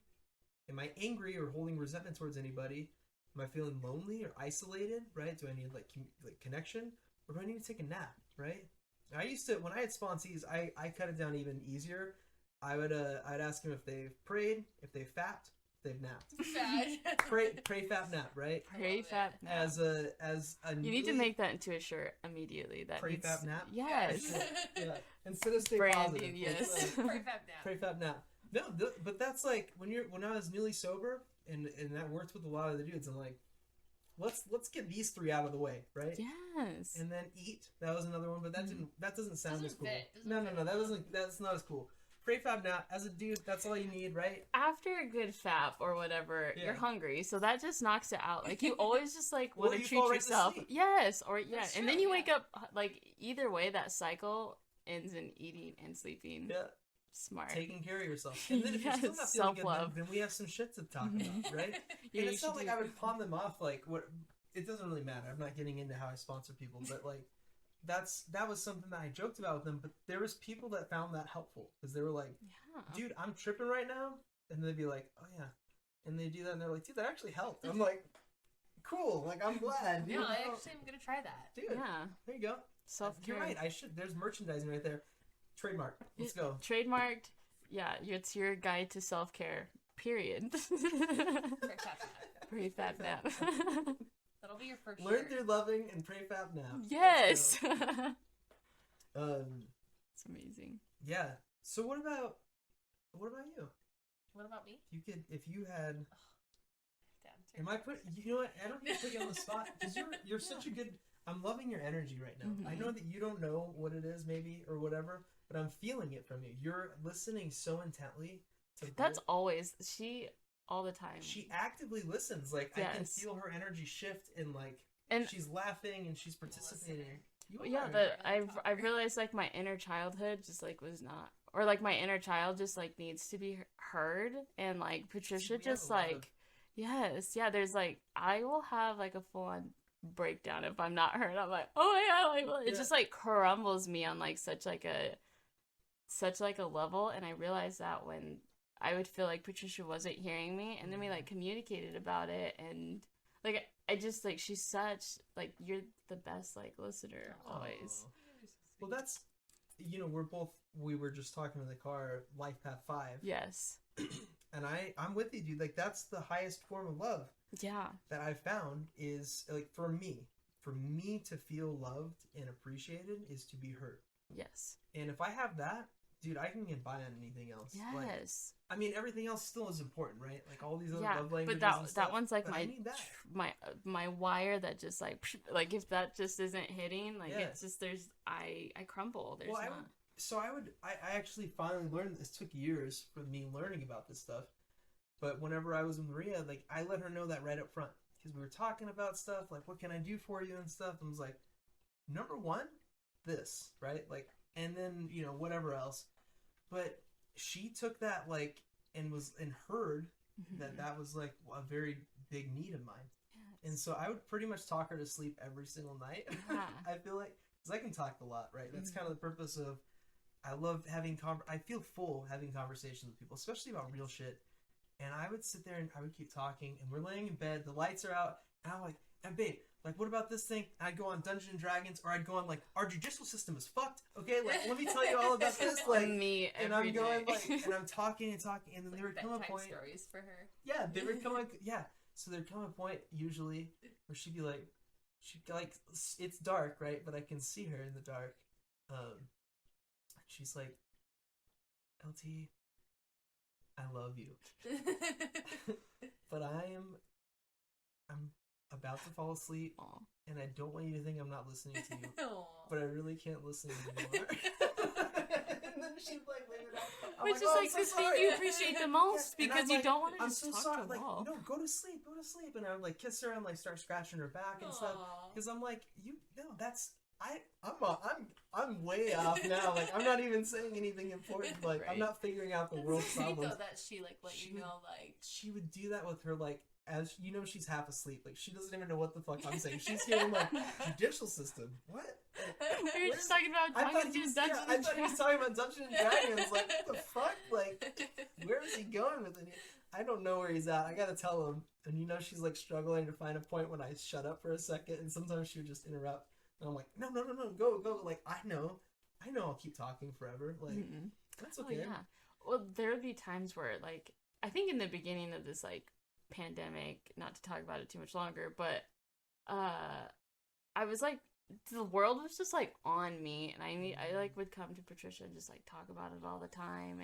Am I angry or holding resentment towards anybody? Am I feeling lonely or isolated, right? Do I need like connection? Or do I need to take a nap, right? I used to, when I had sponsees, I cut it down even easier. I'd ask them if they've prayed, if they've fapped, if they've napped. pray, fap, nap, right? Pray, fap, nap. As a you need to make that into a shirt immediately. That pray, fap, nap. Yes. Yeah. Instead of stay branding, positive. yes. Pray, fap, nap. Pray, fap, nap. No, but that's like when I was newly sober, and that worked with a lot of the dudes. I'm like, let's get these three out of the way, right? Yes. And then eat. That was another one, but that doesn't sound as cool. No, that's not as cool. Pray, fab, nap. As a dude, that's all you need, right? After a good fap or whatever, you're hungry, so that just knocks it out. Like you always just like want to treat yourself. Yes, or That's and true, then you wake up like either way. That cycle ends in eating and sleeping. Yeah. Smart. Taking care of yourself. And then if you're still not feeling self-love. good, then we have some shit to talk about, right? And it's not like I would pawn them off like what. It doesn't really matter. I'm not getting into how I sponsor people, but like that was something that I joked about with them. But there was people that found that helpful because they were like, "Dude, I'm tripping right now," and they'd be like, "Oh yeah," and they do that, and they're like, "Dude, that actually helped." I'm like, "Cool, like I'm glad." Yeah, I actually am gonna try that. Dude, yeah, there you go. Self-care. You're right. I should. There's merchandising right there. Trademark. Let's go. Trademarked. Yeah, it's your guide to self-care. Period. Pray, fap, nap. That'll be your first Learn shirt. through loving and pray, fap, nap. Yes. It's amazing. Yeah. So what about you? What about me? If you had. Damn. You know what? I don't need to put you on the spot because you're such a good. I'm loving your energy right now. Mm-hmm. I know that you don't know what it is, maybe or whatever, but I'm feeling it from you. You're listening so intently. That's always all the time. She actively listens. Like yes. I can feel her energy shift and she's laughing and she's participating. Yeah, that I realized like my inner childhood just like was not, or like my inner child just like needs to be heard, and like Patricia just like, yes, yeah. There's like I will have like a full on breakdown if I'm not heard. I'm like, oh my god, like it just like crumbles me on like such like a level, and I realized that when I would feel like Patricia wasn't hearing me, and then we like communicated about it, and like I just like she's such like you're the best like listener always. Well, that's we were just talking in the car, Life Path 5. Yes. And I'm with you, dude. Like that's the highest form of love. Yeah. That I've found is like for me to feel loved and appreciated is to be heard. Yes. And if I have that, dude, I can get by on anything else. Yes. Like, I mean, everything else still is important, right? Like all these other love languages. But and stuff, that one's like I need that. my wire that just like if that just isn't hitting, like it's just I crumble. There's I actually finally learned. This took years for me learning about this stuff, but whenever I was with Maria, like I let her know that right up front because we were talking about stuff like what can I do for you and stuff. And I was like, number one, this, right? Like, and then whatever else. But she took that like and heard that was like a very big need of mine. Yes. And so I would pretty much talk her to sleep every single night. Yeah. I feel like because I can talk a lot, right? That's kind of the purpose of. I love having I feel full having conversations with people, especially about real shit. And I would sit there and I would keep talking, and we're laying in bed, the lights are out, and I'm like, and babe, like, what about this thing? And I'd go on Dungeons and Dragons, or I'd go on like, our judicial system is fucked. Okay, like, let me tell you all about this. Like, and I'm going like, and I'm talking, and then there would come a point. Stories for her. Yeah, there would come So there'd come a point usually where she'd be like, it's dark, right? But I can see her in the dark. She's like, LT, I love you. But I'm about to fall asleep. Aww. And I don't want you to think I'm not listening to you. Aww. But I really can't listen anymore. And then she'd like leave it out. Which is like the thing you appreciate the most because you don't want to just talk to a wall. No, go to sleep. And I would like kiss her and like start scratching her back and stuff. Because I'm like, that's I'm way off now. Like I'm not even saying anything important. Like I'm not figuring out the world's problems. That she like let you know like she would do that with her like as she's half asleep. Like she doesn't even know what the fuck I'm saying. She's hearing like judicial system. What? We were just talking about I thought he was talking about Dungeons and Dragons. Like what the fuck? Like where is he going with it? I don't know where he's at. I gotta tell him. And she's like struggling to find a point when I shut up for a second, and sometimes she would just interrupt. And I'm like, no, go. Like, I know I'll keep talking forever. Like, that's okay. Oh, yeah. Well, there would be times where, like, I think in the beginning of this, like, pandemic, not to talk about it too much longer, but, I was, like, the world was just, like, on me, and I like, would come to Patricia and just, like, talk about it all the time,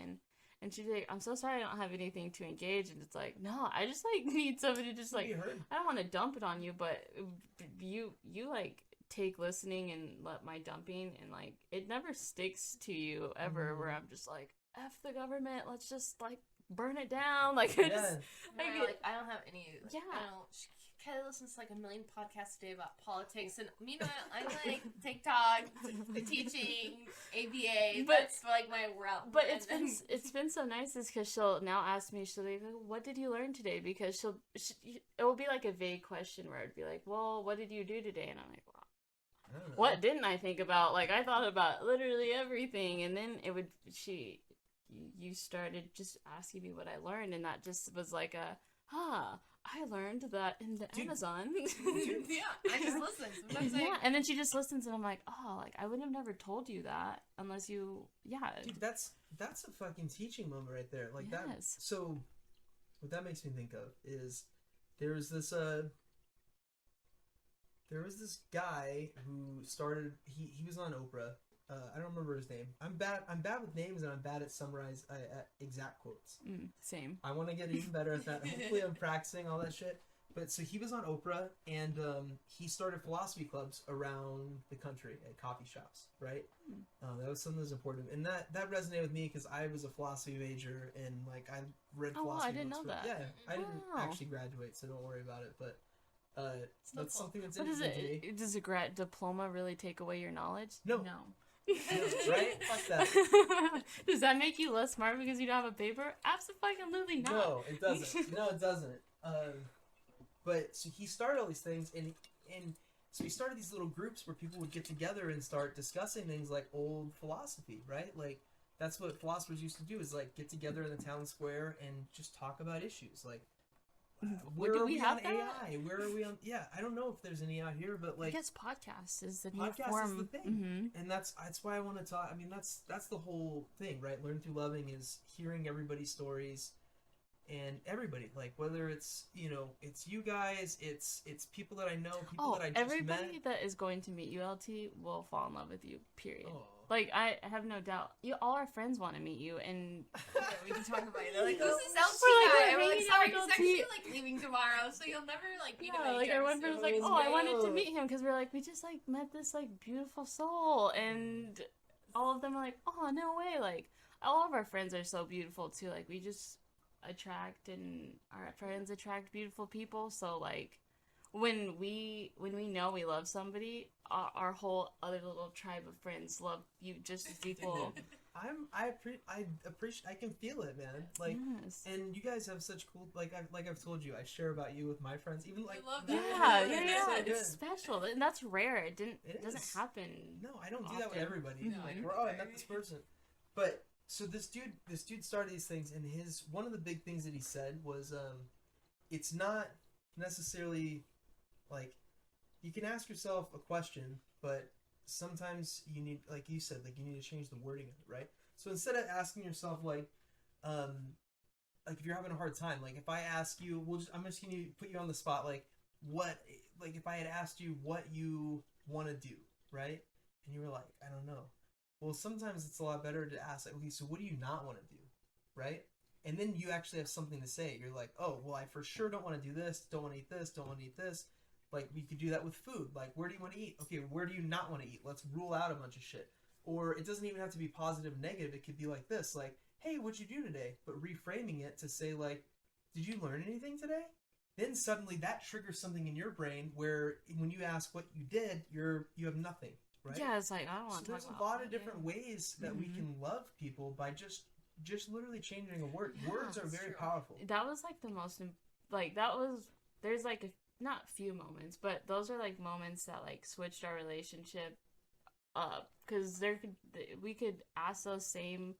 and she'd be like, I'm so sorry I don't have anything to engage, and it's like, no, I just, like, need somebody to just, like, I don't want to dump it on you, but you, like, take listening and let my dumping, and like it never sticks to you ever where I'm just like F the government, let's just like burn it down, like I just I don't have any Kylie listens to like a million podcasts a day about politics, and meanwhile I'm like TikTok, teaching, ABA, that's like my route. But it's been so nice is because she'll now ask me, she'll be like, what did you learn today? Because it will be like a vague question where it'd be like, well, what did you do today? And I'm like, well, what didn't I think about? Like, I thought about literally everything. And then you started just asking me what I learned. And that just was like I learned that in the Amazon. Yeah, I just listened. Yeah, and then she just listens and I'm like, oh, like, I would have never told you that unless you, Dude, that's a fucking teaching moment right there. Like that. So what that makes me think of is there was this guy who started. He was on Oprah. I don't remember his name. I'm bad with names, and I'm bad at at exact quotes. Same. I want to get even better at that. Hopefully, I'm practicing all that shit. But so he was on Oprah, and he started philosophy clubs around the country at coffee shops. Right. That was something that was important, and that resonated with me because I was a philosophy major, and like I read philosophy. I didn't know that. Yeah, I didn't actually graduate, so don't worry about it. But That's something that's What is interesting to me. it? Does a grad diploma really take away your knowledge? No. Right? Fuck that. Does that make you less smart because you don't have a paper? Absolutely not. No, it doesn't. No, it doesn't. But so he started all these things, and so he started these little groups where people would get together and start discussing things like old philosophy, right? Like that's what philosophers used to do, is like get together in the town square and just talk about issues like. Where do are we we have on that? AI? Where are we on? Yeah, I don't know if there's any out here, but like I guess podcast is the new podcast form. is the thing, and that's why I want to talk. I mean, that's the whole thing, right? Learn through loving is hearing everybody's stories, and everybody, like whether it's it's you guys, it's people that I know, people that I just everybody met. that is going to meet ULT will fall in love with you. Period. Oh. Like I have no doubt. All our friends want to meet you, and Yeah, we can talk about it. They're like, who's this LT We're like, guy? we're And we're like, hanging sorry, out he's with actually LT. like leaving tomorrow, so you'll never like meet him. yeah, like our one friend was like, soon. "Oh, I wanted to No. meet him because we're like we just like met this like beautiful soul," and all of them are like, "Oh, no way!" Like all of our friends are so beautiful too. Like we just attract, and our friends attract beautiful people. So like when we know we love somebody, our whole other little tribe of friends love you just as equal. I appreciate. I can feel it, man. Like, Yes. and you guys have such cool. Like I've told you, I share about you with my friends. Even like, love Yeah, that. yeah, so yeah. good. It's special, and that's rare. It It doesn't is. happen. No, I don't do that with Often. everybody. No, Like, I I don't. met this person, but so this dude started these things, and one of the big things that he said was, it's not necessarily like you can ask yourself a question, but sometimes you need, like you said, like you need to change the wording of it, right? So instead of asking yourself like if you're having a hard time, like if I ask you, I'm just gonna put you on the spot, like if I had asked you what you want to do, right? And you were like, I don't know. Well, sometimes it's a lot better to ask, like, okay, so what do you not want to do, right? And then you actually have something to say. You're like, oh, well, I for sure don't want to do this, don't want to eat this, don't want to eat this. Like, we could do that with food. Like, where do you want to eat? Okay, where do you not want to eat? Let's rule out a bunch of shit. Or it doesn't even have to be positive and negative. It could be like this, like, hey, what'd you do today? But reframing it to say, like, did you learn anything today? Then suddenly that triggers something in your brain where when you ask what you did, you have nothing, right? Yeah, it's like I don't So want to talk there's about a lot that, of different ways that we can love people by just literally changing a word. Yeah, Words are that's very true. powerful. That was like the most there's like not few moments, but those are like moments that like switched our relationship up, because we could ask those same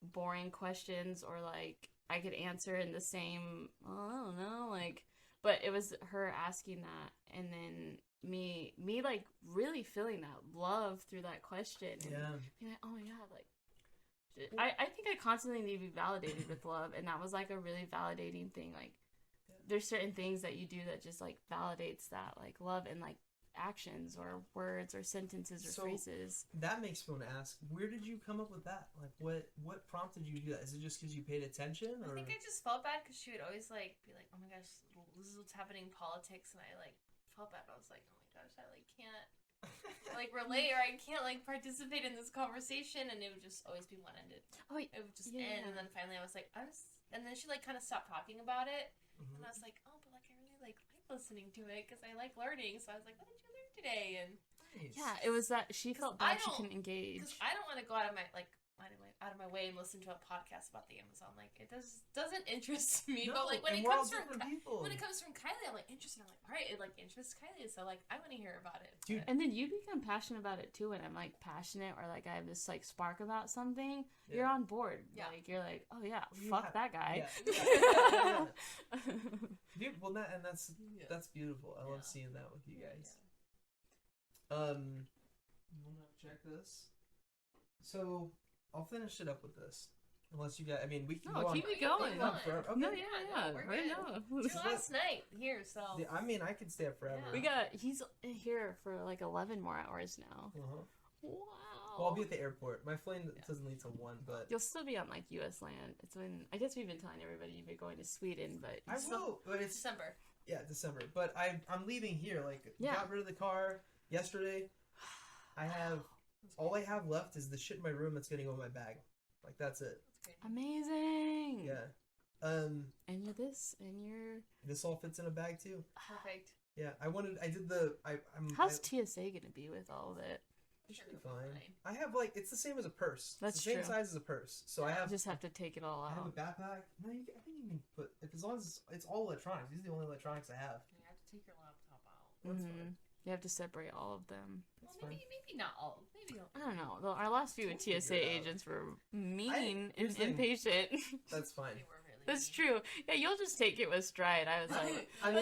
boring questions, or like I could answer in the same, I don't know, like, but it was her asking that, and then me like really feeling that love through that question, and Yeah. being like, oh my god, like I think I constantly need to be validated with love, and that was like a really validating thing. Like there's certain things that you do that just like validates that like love, and like actions or words or sentences or phrases. That makes me want to ask, where did you come up with that? Like, what prompted you to do that? Is it just because you paid attention? Or? I think I just felt bad because she would always like be like, "Oh my gosh, this is what's happening in politics," and I like felt bad. I was like, "Oh my gosh, I like can't like relate, or I can't like participate in this conversation," and it would just always be one ended. Oh, It would just end, and then finally I was like, and then she like kind of stopped talking about it, and I was like, oh, but like I really like listening to it because I like learning. So I was like, what did you learn today? And Nice. yeah, it was that she felt I bad she don't- couldn't engage. because I don't want to go out of my way and listen to a podcast about the Amazon. Like it doesn't interest me. No, But like when and it we're all comes from different people. when it comes from Kylie, I'm like interested. I'm like, all right, it like interests Kylie, so like I want to hear about it. Dude, And then you become passionate about it too, and I'm like passionate, or like I have this like spark about something. Yeah. You're on board. Yeah. Like you're like, oh yeah, You fuck have- that guy. Yeah. Dude, well, that's beautiful. I love Yeah. seeing that with you guys. Yeah. You wanna check this? So I'll finish it up with this. Unless you guys, I mean, we can No, go on. keep it keep going. going. Forever. Okay. No, Yeah, yeah, we're right good. now. It's your last night here, so Yeah, I mean, I could stay up forever. Yeah. He's here for like 11 more hours now. Uh-huh. Wow. Well, I'll be at the airport. My plane doesn't leave till 1, but You'll still be on like U.S. land. It's when I guess we've been telling everybody you've been going to Sweden, but I will. But it's December. December. But I'm leaving here. Like, Yeah. got rid of the car yesterday. All I have left is the shit in my room that's gonna go in my bag. Like, that's it. That's great. amazing. Yeah. And you're this, and you're This all fits in a bag too. Perfect. Yeah, I'm How's TSA gonna be with all of it? it should be fine. I have like it's the same as a purse. That's it's the same true. size as a purse. So You just have to take it all I have a out. backpack. No, I think you can put as long as it's all electronics. These are the only electronics I have. You have to take your laptop out. That's fine. You have to separate all of them. Well, maybe not all. Maybe not. I don't know. Though our last few We'll figure TSA it out. agents were mean and here's the thing. impatient. That's fine. They were really That's mean. true. Yeah, you'll just take it with stride. I was like, I I'm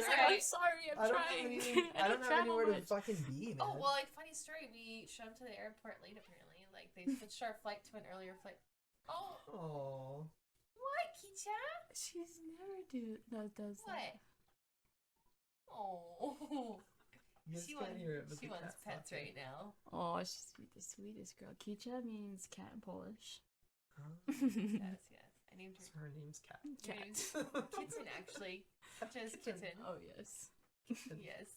sorry, I'm I don't trying. I don't have travel anywhere to much. fucking be, man. Oh, well, like, funny story. We showed up to the airport late, apparently. Like, they switched our flight to an earlier flight. Oh, Oh. what, Kicha? She's never does What? that. Oh. You guys She can't wants, hear it, but she the wants cat's pets talking. right now. Oh, she's the sweetest girl. Kicha means cat in Polish. Huh? Yes, yes. I named her. So her name's Cat. Cat. Kitten, actually. Just kitten. Oh yes. Yes.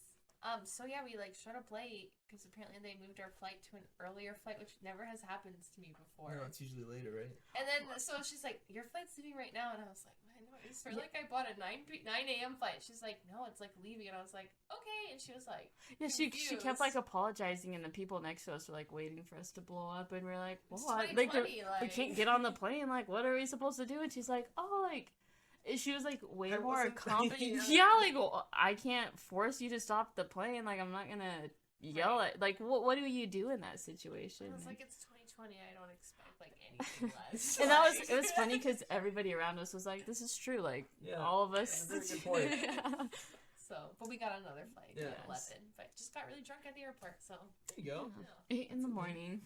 So yeah, we like showed up late because apparently they moved our flight to an earlier flight, which never has happened to me before. No, it's usually later, right? And then so she's like, "Your flight's leaving right now," and I was like, "I know it's for like I bought a 9 a.m. flight." She's like, "No, it's like leaving," and I was like, "Okay," and she was like, Yeah, she kept confused. like apologizing, and the people next to us were like waiting for us to blow up, and we're like, It's what? Like, 2020, we can't get on the plane. Like, what are we supposed to do? And she's like, oh, like. She was like way I more wasn't confident. thinking- Yeah, like well, I can't force you to stop the plane. Like I'm not gonna yell at. Like what do you do in that situation? I was like, "It's 2020. I don't expect like anything less." And that was it was funny because everybody around us was like, "This is true." Like Yeah. all of us. That's a very good point. Yeah. So, but we got another flight Yeah. at 11, but just got really drunk at the airport. So There you go. yeah. 8 in the morning.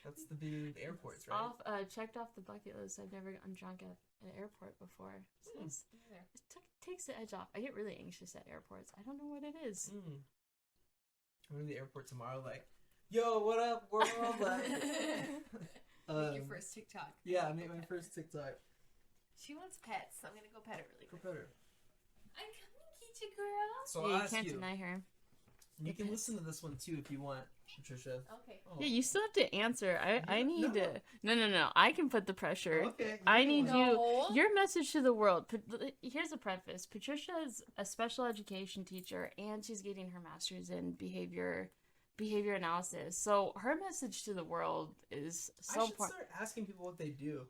That's the beauty of the airports, right? Checked off the bucket list. I've never gotten drunk at an airport before. So There. takes the edge off. I get really anxious at airports. I don't know what it is. Mm. I'm going to the airport tomorrow, like, yo, what up, world? Like, Make your first TikTok. yeah, I made my first TikTok. She wants pets, so I'm gonna go pet her really For quick. better. I'm coming, Kicha girl. So Yeah, I'll you ask can't you. deny her. You can Depends. listen to this one too if you want, Patricia. Okay. Oh. Yeah, you still have to answer. I Yeah, need no. to. No. I can put the pressure. Okay. I you need go. you. No. Your message to the world. Here's a preface. Patricia is a special education teacher, and she's getting her master's in behavior analysis. So her message to the world is so I should important. start asking people what they do.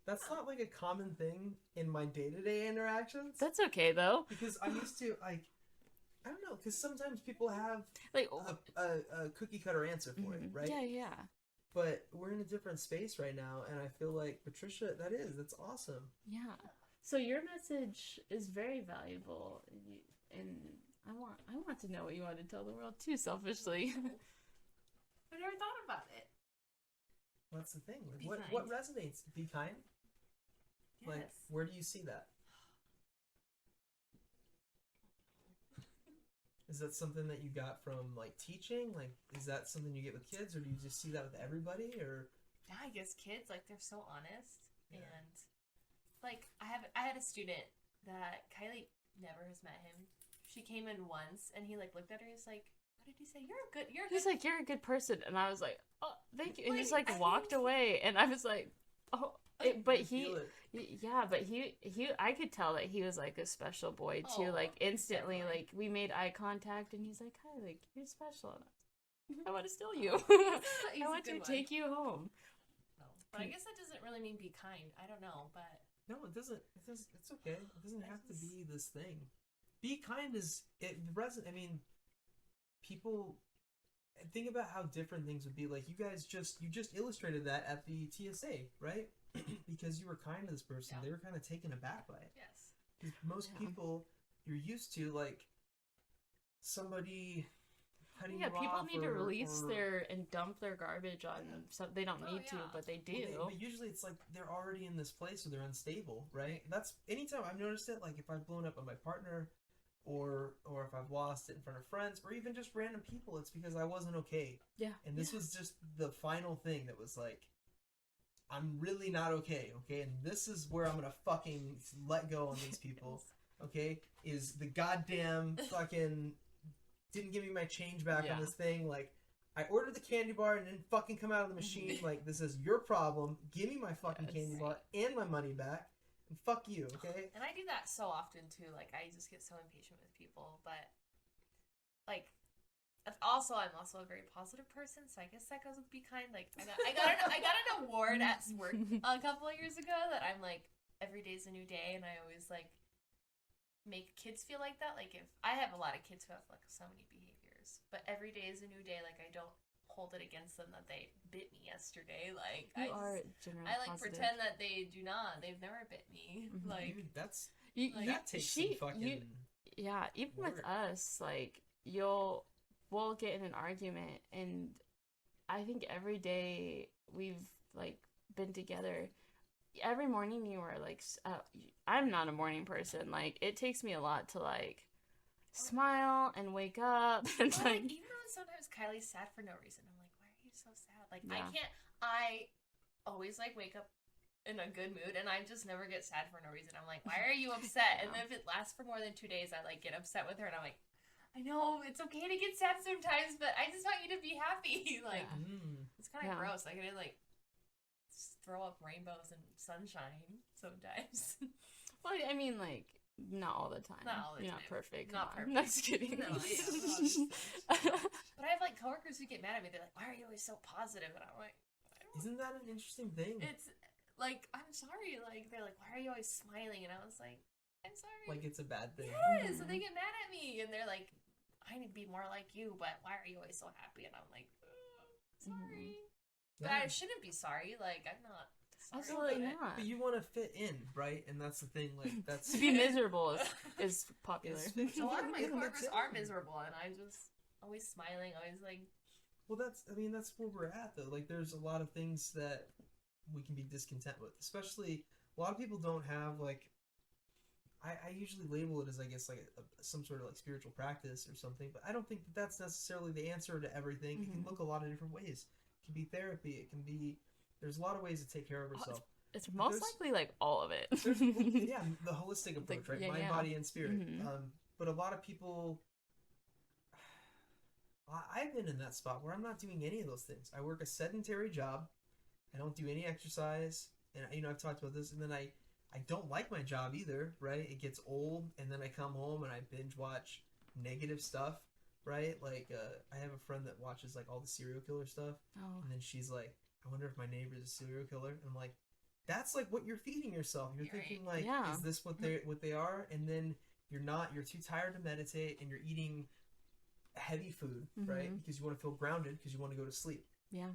That's not like a common thing in my day-to-day interactions. That's okay though. Because I'm used to like, I don't know, because sometimes people have Like, a cookie cutter answer for it, right? Yeah. But we're in a different space right now, and I feel like Patricia, that's awesome. Yeah. So your message is very valuable, and I want to know what you want to tell the world too. Selfishly. I've never thought about it. That's the thing. Like, Be what kind. resonates? Be kind. Yes. Like, where do you see that? Is that something that you got from like teaching? Like, is that something you get with kids, or do you just see that with everybody? Or Yeah, I guess kids like they're so honest, Yeah. and like I had a student that Kylee never has met him. She came in once, and he like looked at her. He's like, "What did he say? You're a He's good." like, "You're a good person," and I was like, "Oh, thank you." And he just Like, like I walked think- away, and I was like, "Oh." But he, feel it. yeah, but he, I could tell that he was like a special boy too. Oh, Like instantly, definitely. like we made eye contact, and he's like, "Hi, like you're special." And I want to steal you. He's I a want to good one. take you home. No. But I guess that doesn't really mean be kind. I don't know, but No, it doesn't. It's okay. It doesn't have to be this thing. Be kind is it. I mean, people think about how different things would be. Like you just illustrated that at the TSA, right? Because you were kind to this person, Yeah. they were kind of taken aback by it. yes. 'Cause most Yeah. people, you're used to like somebody cutting Yeah, you people off need to or- release or- and dump their garbage on. So they don't Oh, need to, yeah. but they Well, do. but usually it's like they're already in this place where they're unstable, right? That's anytime I've noticed it. Like if I've blown up on my partner, or if I've lost it in front of friends, or even just random people, it's because I wasn't okay. Yeah. And this was just the final thing that was like, I'm really not okay, okay? And this is where I'm gonna fucking let go on these people, okay? Is the goddamn fucking didn't give me my change back Yeah. on this thing. Like, I ordered the candy bar and didn't fucking come out of the machine. Like, this is your problem. Give me my fucking Yes. candy bar and my money back. And fuck you, okay? And I do that so often too. Like I just get so impatient with people, but like I'm also a very positive person, so I guess that goes with be kind. Like I got an award at work a couple of years ago that I'm like every day's a new day, and I always like make kids feel like that. Like if I have a lot of kids who have like so many behaviors, but every day is a new day. Like I don't hold it against them that they bit me yesterday. Like I like positive. Pretend that they do not. They've never bit me. Mm-hmm. Like dude, that's like, that takes some fucking even work. with us, like we'll get in an argument, and I think every day we've like been together. Every morning you are like, I'm not a morning person. Like it takes me a lot to like smile and wake up. And like even though sometimes Kylie's sad for no reason, I'm like, why are you so sad? Like I always like wake up in a good mood, and I just never get sad for no reason. I'm like, why are you upset? And then if it lasts for more than 2 days, I like get upset with her, and I'm like, I know it's okay to get sad sometimes, but I just want you to be happy. Like it's kind of gross. Like I did like throw up rainbows and sunshine sometimes. Well, I mean, like not all the time. Not all the You're time. not perfect. Not perfect. No, just kidding. No, yeah, but I have like coworkers who get mad at me. They're like, "Why are you always so positive?" And I'm like, "Isn't that an interesting thing?" It's like, I'm sorry. Like they're like, "Why are you always smiling?" And I was like, "I'm sorry." Like it's a bad thing. Yes. So they get mad at me, and they're like, I need to be more like you, but why are you always so happy? And I'm like, sorry. But I shouldn't be sorry. Like, I'm not sorry. Absolutely not. But you want to fit in, right? And that's the thing. Like, that's to be miserable is popular. A lot of my coworkers are miserable, and I'm just always smiling, always like. Well, that's where we're at, though. Like, there's a lot of things that we can be discontent with. Especially, a lot of people don't have, like, I usually label it as, I guess, like some sort of like spiritual practice or something, but I don't think that that's necessarily the answer to everything. It can look a lot of different ways. It can be therapy. It can be, there's a lot of ways to take care of yourself. It's most likely like all of it. Yeah, the holistic approach, right? Yeah, Mind, body, and spirit. But a lot of people, I've been in that spot where I'm not doing any of those things. I work a sedentary job. I don't do any exercise, and I've talked about this, and then I don't like my job either, right? It gets old, and then I come home and I binge watch negative stuff, right? Like, I have a friend that watches, like, all the serial killer stuff, and then she's like, I wonder if my neighbor's a serial killer, and I'm like, that's, like, what you're feeding yourself. You're thinking, like, is this what they are? And then you're not, you're too tired to meditate, and you're eating heavy food, right? Because you want to feel grounded, because you want to go to sleep. Yeah.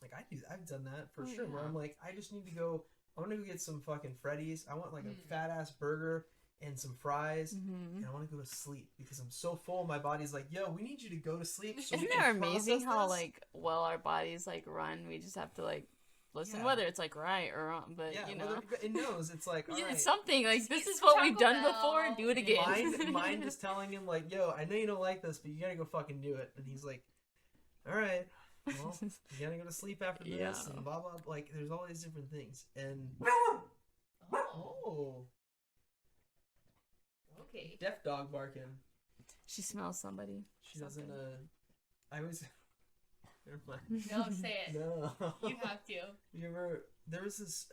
Like, I've done that for sure, where I'm like, I just need to go, I want to go get some fucking Freddy's. I want like a fat ass burger and some fries, and I want to go to sleep because I'm so full. My body's like, yo, we need you to go to sleep. So isn't it amazing how like well our bodies like run? We just have to like listen, whether it's like right or wrong, but you know, it knows. It's like all right. It's something like this is what we've done before. Do it again. Mind is telling him like, yo, I know you don't like this, but you gotta go fucking do it. And he's like, all right. Well, you gotta go to sleep after this, and blah blah. Like, there's all these different things, and okay, deaf dog barking. She smells somebody. She doesn't. I was. Never mind. No, say it. No, you have to. You ever? There was this.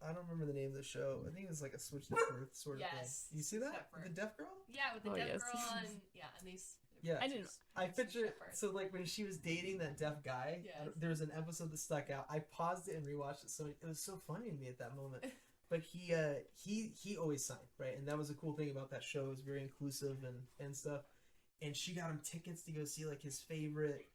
I don't remember the name of the show. I think it was like a Switch at Birth sort of thing. You see that? The deaf girl? Yeah, with the deaf girl and and these. Yeah, I didn't. I picture so like when she was dating that deaf guy. Yes. There was an episode that stuck out. I paused it and rewatched it. So it was so funny to me at that moment. But he always signed, right? And that was a cool thing about that show. It was very inclusive and stuff. And she got him tickets to go see like his favorite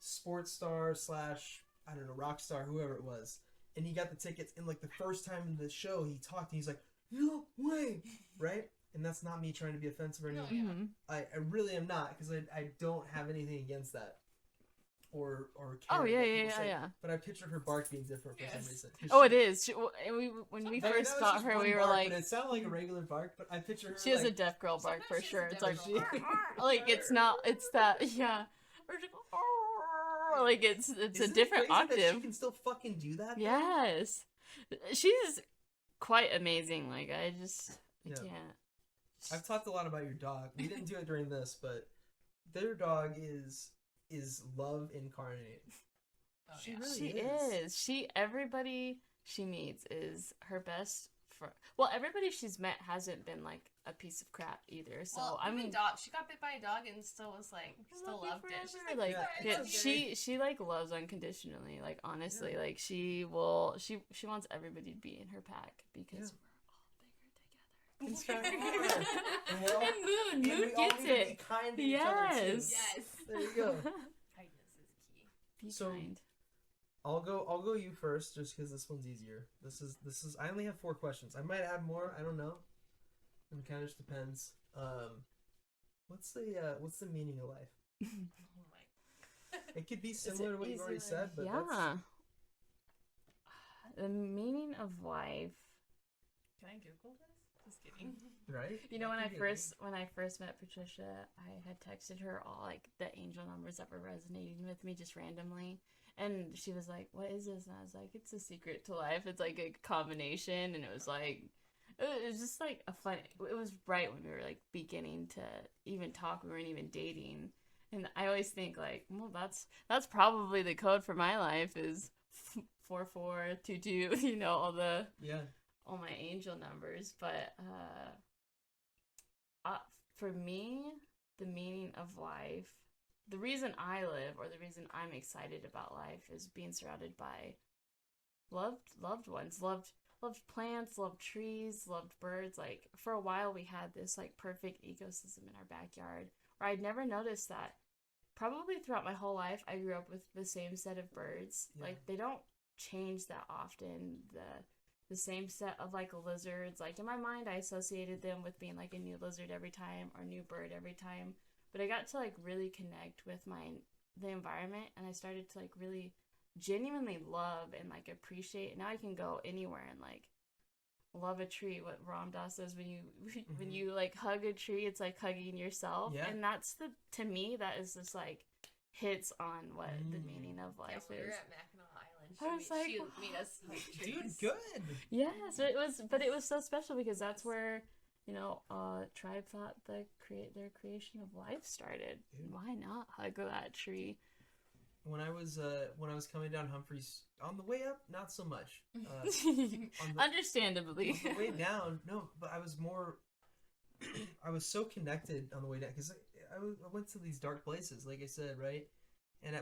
sports star / I don't know, rock star, whoever it was. And he got the tickets. And like the first time in the show, he talked and he's like, "No way," right? And that's not me trying to be offensive or anything. I really am not, because I don't have anything against that. Or care yeah. But I pictured her bark being different for some reason. It is. When we first got her, we were bark, like... But it sounded like a regular bark, but I picture her She has a deaf girl bark for sure. It's like... it's not... It's that... Yeah. Like, it's a different octave. That she can still fucking do that? Yes. She's quite amazing. Like, I can't... I've talked a lot about your dog. We didn't do it during this, but their dog is love incarnate. She really is. Everybody she meets is her best well, everybody she's met hasn't been like a piece of crap either. So well, I even mean, dog. She got bit by a dog and still was like, still loved it. She's like, like "Sorry, I yeah, love you." she like loves unconditionally. Like honestly, like she wants everybody to be in her pack because we're all bigger together and stronger. And we Moon all gets need to it. be kind to each other too. Yes. Yes. There you go. Kindness is key. Be So- kind. I'll go you first, just because this one's easier. This is. I only have 4 questions. I might add more. I don't know. It kind of just depends. What's the meaning of life? Oh my. It could be Is similar it to what you've already easy? said, but Yeah. The meaning of life. Can I Google this? Just kidding. right. You know, when That I could be a first met Patricia, I had texted her all like the angel numbers that were resonating with me just randomly, and she was like, "What is this?" And I was like, "It's a secret to life. It's like a combination." And it was just like a fun. It was right when we were like beginning to even talk. We weren't even dating, and I always think like, well, that's probably the code for my life is 4422. You know, yeah. all my angel numbers, but for me, the meaning of life, the reason I live or the reason I'm excited about life is being surrounded by loved ones, loved plants, loved trees, loved birds. Like for a while we had this like perfect ecosystem in our backyard where I'd never noticed that. Probably throughout my whole life I grew up with the same set of birds. Yeah. Like they don't change that often. The same set of like lizards, like in my mind I associated them with being like a new lizard every time or new bird every time, but I got to like really connect with the environment, and I started to like really genuinely love and like appreciate. Now I can go anywhere and like love a tree. What Ram Dass says, when you like hug a tree, it's like hugging yourself. Yeah. And that's to me that is just like hits on what the meaning of life Yeah, we were is. at Mackinac Island. I was like, she made us hug Dude, trees. good. Yes, but it was so special because that's where, you know, Tribe thought their creation of life started. Dude. Why not hug that tree? When I was coming down Humphreys on the way up, not so much. On Understandably. the way down, no, but I was more. I was so connected on the way down because I went to these dark places, like I said, right?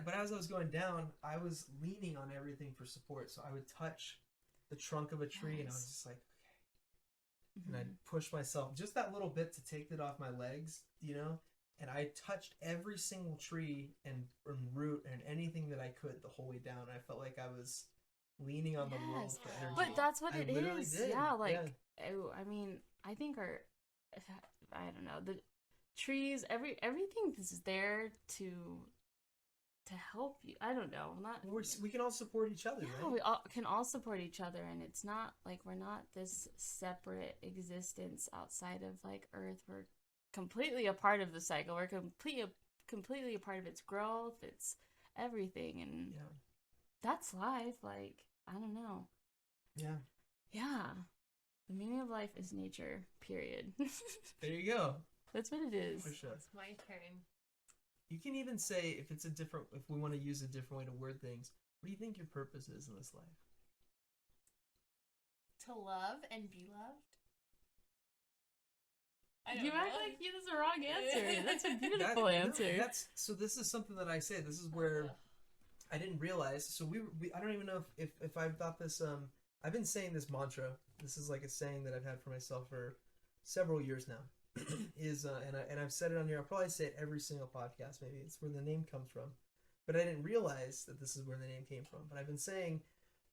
But as I was going down, I was leaning on everything for support. So I would touch the trunk of a tree, and I was Nice. just like, okay. And I'd push myself just that little bit to take it off my legs, you know. And I touched every single tree and root and anything that I could the whole way down. I felt like I was leaning on the world Yes. for energy. But that's what I it literally is. did, Yeah, like yeah. I mean, I think I don't know, the trees, everything is there to help you. I don't know. We can all support each other, Yeah, right? we all can all support each other, and it's not like we're not this separate existence outside of like Earth. We're completely a part of the cycle. We're completely a part of its growth, its everything, and Yeah. that's life. Like, I don't know. Yeah. Yeah. The meaning of life is nature, period. There you go. That's what it is. For sure. It's my turn. You can even say if we want to use a different way to word things, what do you think your purpose is in this life? To love and be loved. I don't You know. act like you that's a wrong answer. That's a beautiful No, answer. so this is something that I say. This is where I didn't realize. So we I don't even know if I've thought this. I've been saying this mantra. This is like a saying that I've had for myself for several years now. And I've said it on here. I'll probably say it every single podcast. Maybe it's where the name comes from, but I didn't realize that this is where the name came from. But I've been saying,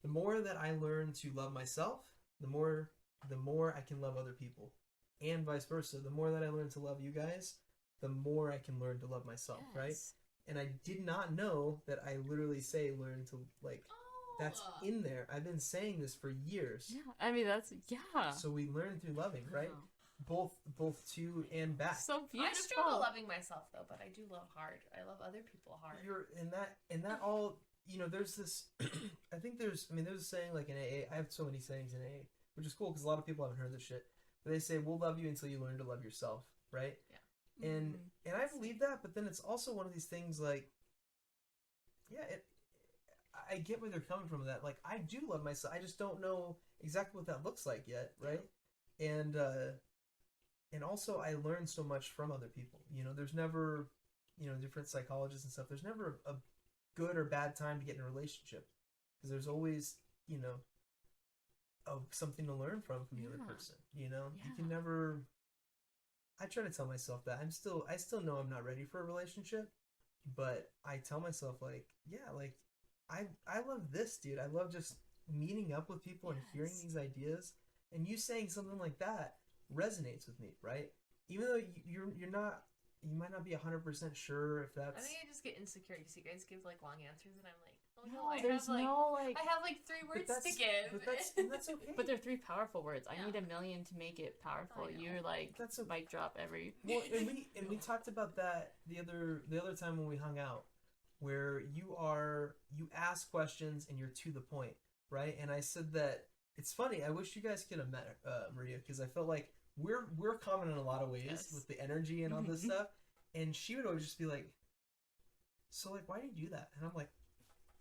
the more that I learn to love myself, the more I can love other people, and vice versa. The more that I learn to love you guys, the more I can learn to love myself, right? Yes. And I did not know that I literally say learn to, like, that's in there. I've been saying this for years. Yeah, I mean that's So we learn through loving, right? Wow. Both to and back. So I struggle beautiful. loving myself though, but I do love hard. I love other people hard. You're in that all, you know, there's this I think there's a saying like in AA. I have so many sayings in AA, which is cool because a lot of people haven't heard this shit. But they say we'll love you until you learn to love yourself, right? Yeah. And I believe that, but then it's also one of these things like, yeah, I get where they're coming from with that. Like, I do love myself. I just don't know exactly what that looks like yet, right? And also I learn so much from other people. You know, there's never, you know, different psychologists and stuff. There's never a good or bad time to get in a relationship, because there's always, you know, something to learn from the other person. You know, you can never. I try to tell myself that I still know I'm not ready for a relationship, but I tell myself, like, yeah, like I love this, dude. I love just meeting up with people and hearing these ideas, and you saying something like that resonates with me, right? Even though you're not, you might not be 100% sure if that's. I think I just get insecure because you guys give like long answers, and I'm like, oh No, no, I there's have like no like. I have like 3 words to give. But that's okay. But they're 3 powerful words. I Yeah. need a million to make it powerful. I know. You're like That's a mic drop every. Well, and we talked about that the other time when we hung out, where you ask questions and you're to the point, right? And I said that it's funny. I wish you guys could have met Maria, because I felt like we're common in a lot of ways with the energy and all this stuff. And she would always just be like, "So like, why do you do that?" And I'm like,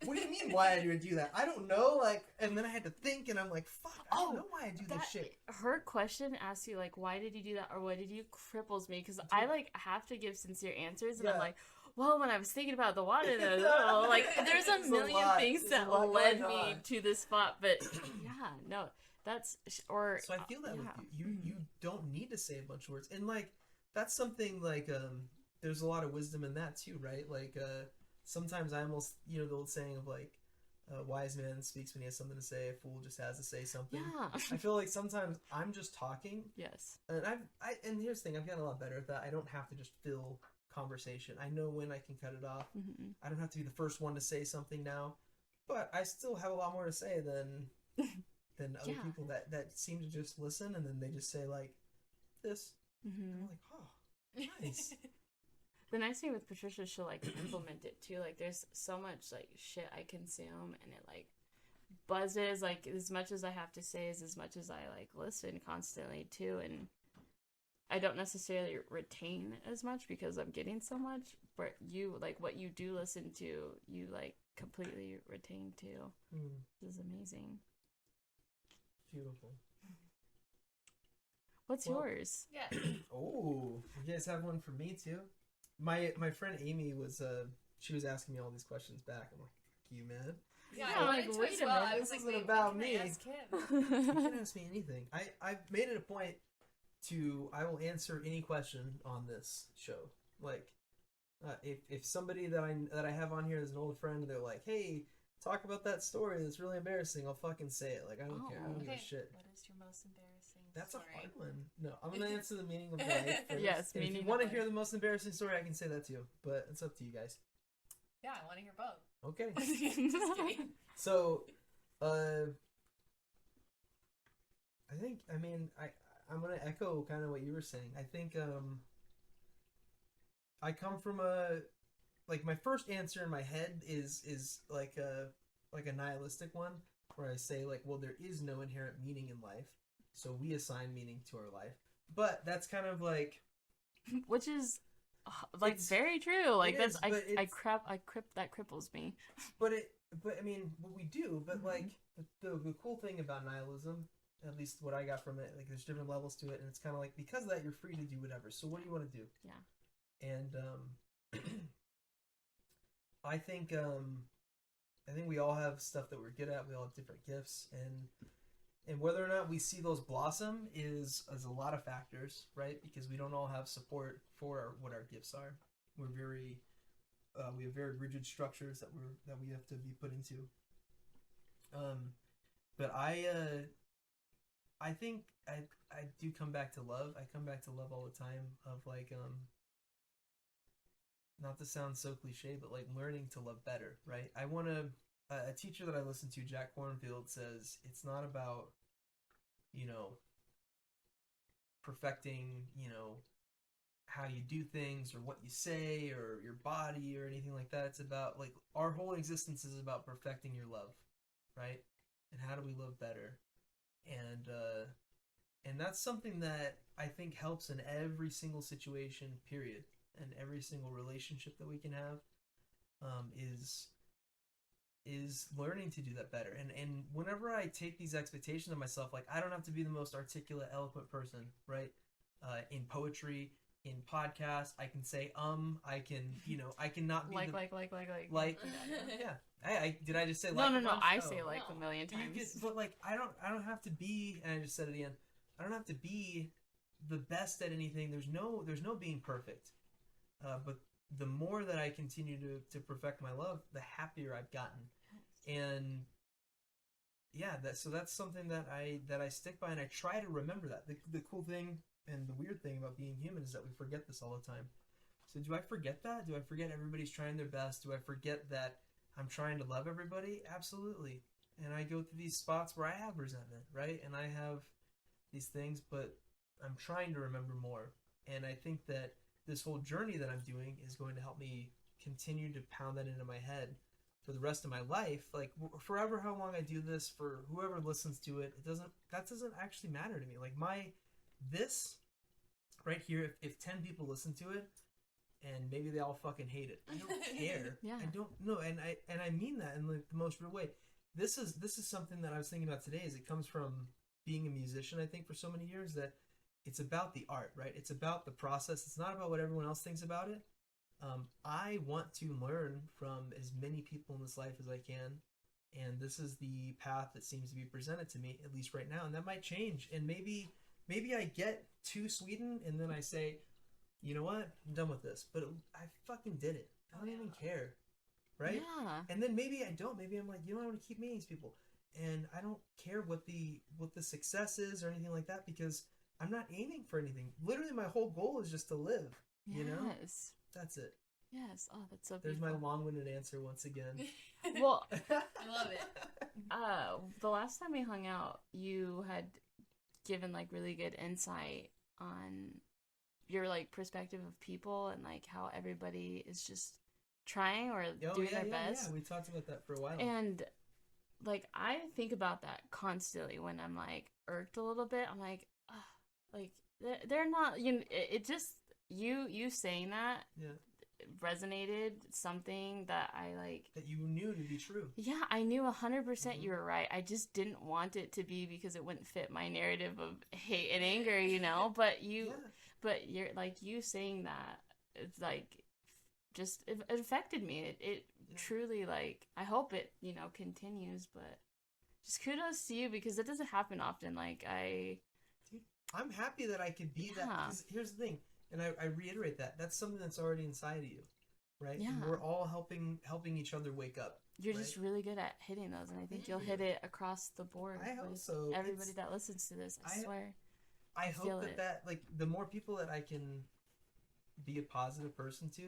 "What do you mean why I do that? I don't know." Like, and then I had to think, and I'm like, "Fuck, I don't know why I do this shit." Her question asks you like, "Why did you do that?" or "What did you?" cripples me, because I like have to give sincere answers, and I'm like, well, when I was thinking about the water, like there's a million things that led me to this spot, but yeah, no, that's or. So I feel that with you. You don't need to say a bunch of words, and like that's something like there's a lot of wisdom in that too, right? Like sometimes I almost, you know, the old saying of like a wise man speaks when he has something to say, a fool just has to say something. Yeah. I feel like sometimes I'm just talking. Yes. And and here's the thing, I've gotten a lot better at that. I don't have to just fill conversation. I know when I can cut it off. I don't have to be the first one to say something now, but I still have a lot more to say than other people that seem to just listen, and then they just say like this. I'm like, oh, nice. The nice thing with Patrycja, she'll like implement it too. Like there's so much like shit I consume, and it like buzzes. Like as much as I have to say is as much as I like listen constantly too, and I don't necessarily retain as much because I'm getting so much. But you like what you do listen to, you like completely retain too. This is amazing. Beautiful. What's yours? Yeah. Oh, you guys have one for me too? My friend Amy was she was asking me all these questions back. I'm like, you man? Yeah, Yeah, I like, wanted to wait as a well. minute, I was this like, isn't wait, about what me. can I ask him? You can ask me anything. I've made it a point I will answer any question on this show. Like, if somebody that I have on here is an old friend, they're like, hey, talk about that story that's really embarrassing, I'll fucking say it. Like, I don't care. I don't give a shit. What is your most embarrassing That's story? a hard one. No, I'm gonna answer the meaning of life first. Yes, And if meaning you want to of hear life. the most embarrassing story, I can say that too. But it's up to you guys. Yeah, I want to hear both. Okay. Just kidding. So, I think, I mean, I'm gonna echo kind of what you were saying. I think I come from like my first answer in my head is like a nihilistic one, where I say like, well, there is no inherent meaning in life, so we assign meaning to our life. But that's kind of like, which is like very true. Like that's is, that cripples me. But I mean, what we do, but like the cool thing about nihilism, at least what I got from it, like there's different levels to it, and it's kind of like, because of that, you're free to do whatever. So what do you want to do? Yeah. And I think we all have stuff that we're good at. We all have different gifts, and whether or not we see those blossom is a lot of factors, right? Because we don't all have support for what our gifts are. We have very rigid structures that we have to be put into. But I think I do come back to love. I come back to love all the time, of like not to sound so cliche, but like learning to love better, right? I want to a teacher that I listen to, Jack Kornfield, says it's not about, you know, perfecting, you know, how you do things or what you say or your body or anything like that. It's about like our whole existence is about perfecting your love, right? And how do we love better? And that's something that I think helps in every single situation, period, and every single relationship that we can have. Is is learning to do that better. And whenever I take these expectations of myself, like I don't have to be the most articulate, eloquent person, right? In poetry, in podcasts, I can say I can, I cannot be like yeah. I did I just say no like no a no bunch? I Oh. say like a million You times. but like I don't have to be, and I just said it again, I don't have to be the best at anything. There's no being perfect. But the more that I continue to perfect my love, the happier I've gotten. And yeah, that's something that I stick by, and I try to remember that. The cool thing and the weird thing about being human is that we forget this all the time. So do I forget that? Do I forget everybody's trying their best? Do I forget that I'm trying to love everybody? Absolutely. And I go through these spots where I have resentment, right? And I have these things, but I'm trying to remember more. And I think that this whole journey that I'm doing is going to help me continue to pound that into my head for the rest of my life. Like forever, how long I do this, for whoever listens to it, that doesn't actually matter to me. Like this right here, if 10 people listen to it and maybe they all fucking hate it, I don't care. Yeah. I don't know. And I mean that in like the most real way. This is something that I was thinking about today, is it comes from being a musician, I think, for so many years, that it's about the art, right? It's about the process. It's not about what everyone else thinks about it. I want to learn from as many people in this life as I can, and this is the path that seems to be presented to me, at least right now. And that might change, and maybe I get to Sweden and then I say, you know what, I'm done with this. But I fucking did it. I don't even care, right? Yeah. And then maybe I don't. Maybe I'm like, I want to keep meeting these people, and I don't care what the success is or anything like that, because I'm not aiming for anything. Literally, my whole goal is just to live. You know? Yes. That's it. Yes. Oh, that's so There's beautiful. my long-winded answer once again. Well, I love it. the last time we hung out, you had given like really good insight on your like perspective of people and like how everybody is just trying or doing their best. Yeah, we talked about that for a while. And like I think about that constantly when I'm like irked a little bit. I'm like, ugh, like they're not. It just you saying that resonated something that I like. That you knew to be true. Yeah, I knew 100% you were right. I just didn't want it to be because it wouldn't fit my narrative of hate and anger, But but you're like you saying that. It's like just it affected me. It truly, like, I hope it continues, but just kudos to you, because it doesn't happen often. Like I'm happy that I could be that, because here's the thing, and I reiterate that's something that's already inside of you, right? Yeah. We're all helping each other wake up. You're right? just really good at hitting those, and I think you'll hit it across the board. I hope with so. Everybody that listens to this, I swear. I hope it. that like the more people that I can be a positive person to,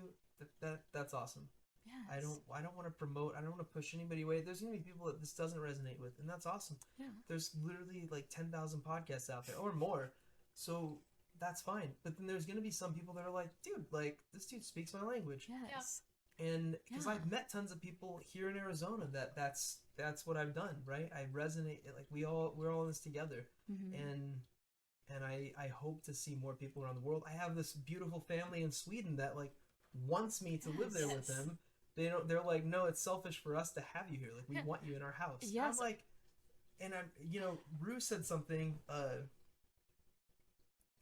that's awesome. Yes. I don't want to promote. I don't want to push anybody away. There's gonna be people that this doesn't resonate with, and that's awesome. Yeah. There's literally like 10,000 podcasts out there or more, so that's fine. But then there's gonna be some people that are like, dude, like this dude speaks my language. Yes. And because I've met tons of people here in Arizona that's what I've done, right? I resonate. Like we're all in this together, and I hope to see more people around the world. I have this beautiful family in Sweden that like wants me to live there with them. They're like, no, it's selfish for us to have you here. Like we want you in our house. Yes. I'm like, and I'm Rue said something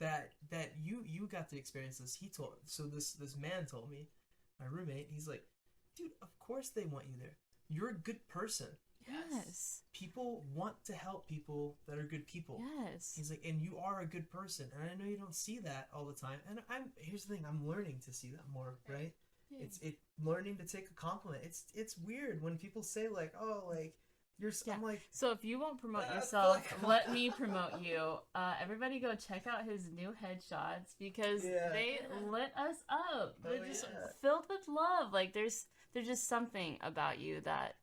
that you got to experience this. This man told me, my roommate, he's like, dude, of course they want you there. You're a good person. Yes. People want to help people that are good people. Yes. He's like, and you are a good person. And I know you don't see that all the time. And here's the thing, I'm learning to see that more, right? Yeah. It's learning to take a compliment. It's weird when people say like, oh, like you're. Yeah. I'm like, so if you won't promote yourself, let me promote you. Everybody go check out his new headshots, because they lit us up. They're just filled with love. Like there's just something about you that,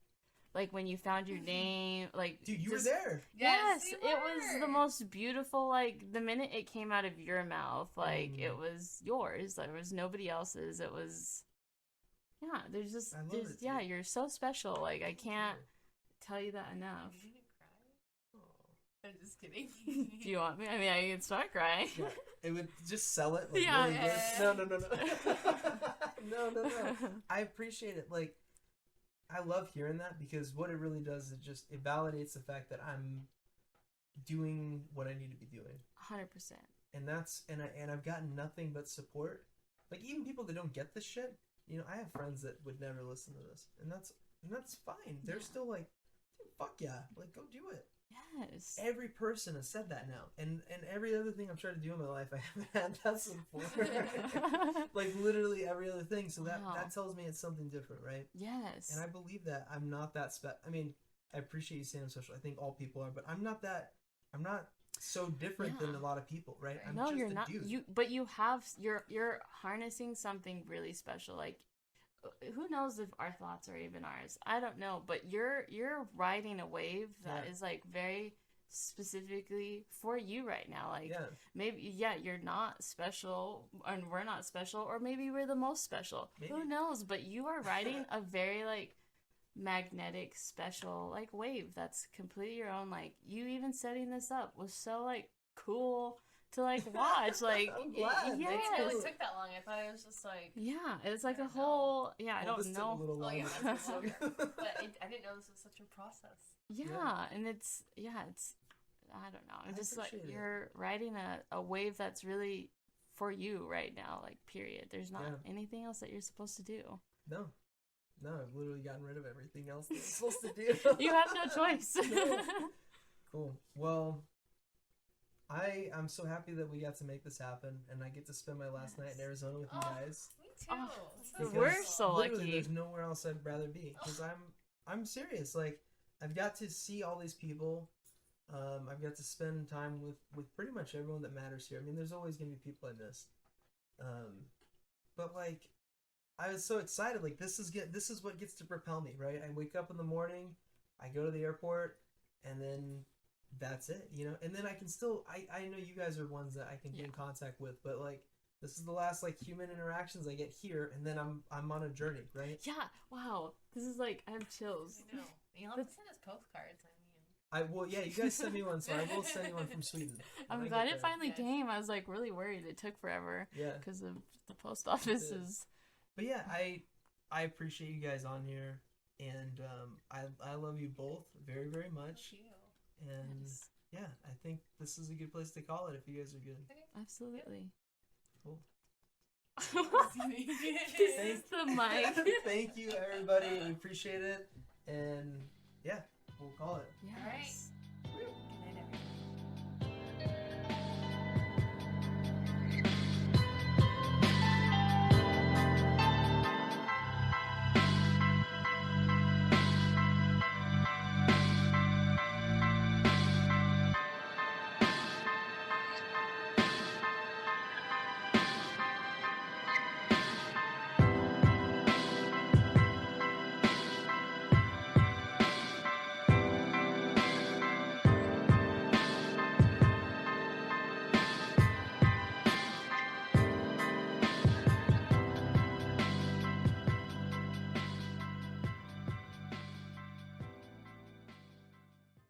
like when you found your name, like dude, you were there. Yes, it was the most beautiful. Like the minute it came out of your mouth, like it was yours. There was nobody else's. It was. Yeah, there's just, you're so special. Like, I can't tell you that enough. Are you gonna cry? I'm just kidding. Do you want me? I mean, I can start crying. Yeah. It would just sell it. Like, Yeah. really good. No. No. I appreciate it. Like, I love hearing that, because what it really does is it validates the fact that I'm doing what I need to be doing. 100%. And I've gotten nothing but support. Like, even people that don't get this shit, I have friends that would never listen to this, and that's fine. They're still like, dude, fuck yeah, like, go do it. Yes. Every person has said that now, and every other thing I'm trying to do in my life, I haven't had that support. Like, literally every other thing. So that tells me it's something different, right? Yes. And I believe that I'm not that I mean, I appreciate you saying I'm special. I think all people are, but I'm not so different than a lot of people, right? I'm no, just you're a not. dude. But you're harnessing something really special. Like, who knows if our thoughts are even ours? I don't know. But you're riding a wave that is like very specifically for you right now. Like, maybe you're not special, and we're not special, or maybe we're the most special. Maybe. Who knows? But you are riding a very like magnetic, special like wave that's completely your own. Like, you even setting this up was so like cool to like watch. Like, I'm glad. Yeah, it really took that long. I thought it was just like, it's like a whole I don't know. Took a little longer. But I didn't know this was such a process. And it's I don't know. I'm just like, you're riding a wave that's really for you right now. Like, period. There's not anything else that you're supposed to do. No, I've literally gotten rid of everything else that I'm supposed to do. You have no choice. No. Cool. Well, I'm so happy that we got to make this happen, and I get to spend my last night in Arizona with you guys. Me too. Because we're so lucky. There's nowhere else I'd rather be, because I'm serious. Like, I've got to see all these people. I've got to spend time with pretty much everyone that matters here. I mean, there's always gonna be people I miss, but like, I was so excited. Like, this is what gets to propel me, right? I wake up in the morning, I go to the airport, and then that's it, And then I can still, I know you guys are ones that I can be in contact with, but like, this is the last like human interactions I get here, and then I'm on a journey, right? Yeah. Wow. This is like, I have chills. I know. You'll have to send us postcards. You guys send me one, so I will send you one from Sweden. I'm glad it finally came. I was like really worried it took forever. Yeah. Because of the post offices. But yeah, I appreciate you guys on here, and I love you both very, very much. Thank you. And yeah, I think this is a good place to call it if you guys are good. Okay. Absolutely. Cool. This is the mic. Thank you, everybody. We appreciate it. And yeah, we'll call it. Yes. All right.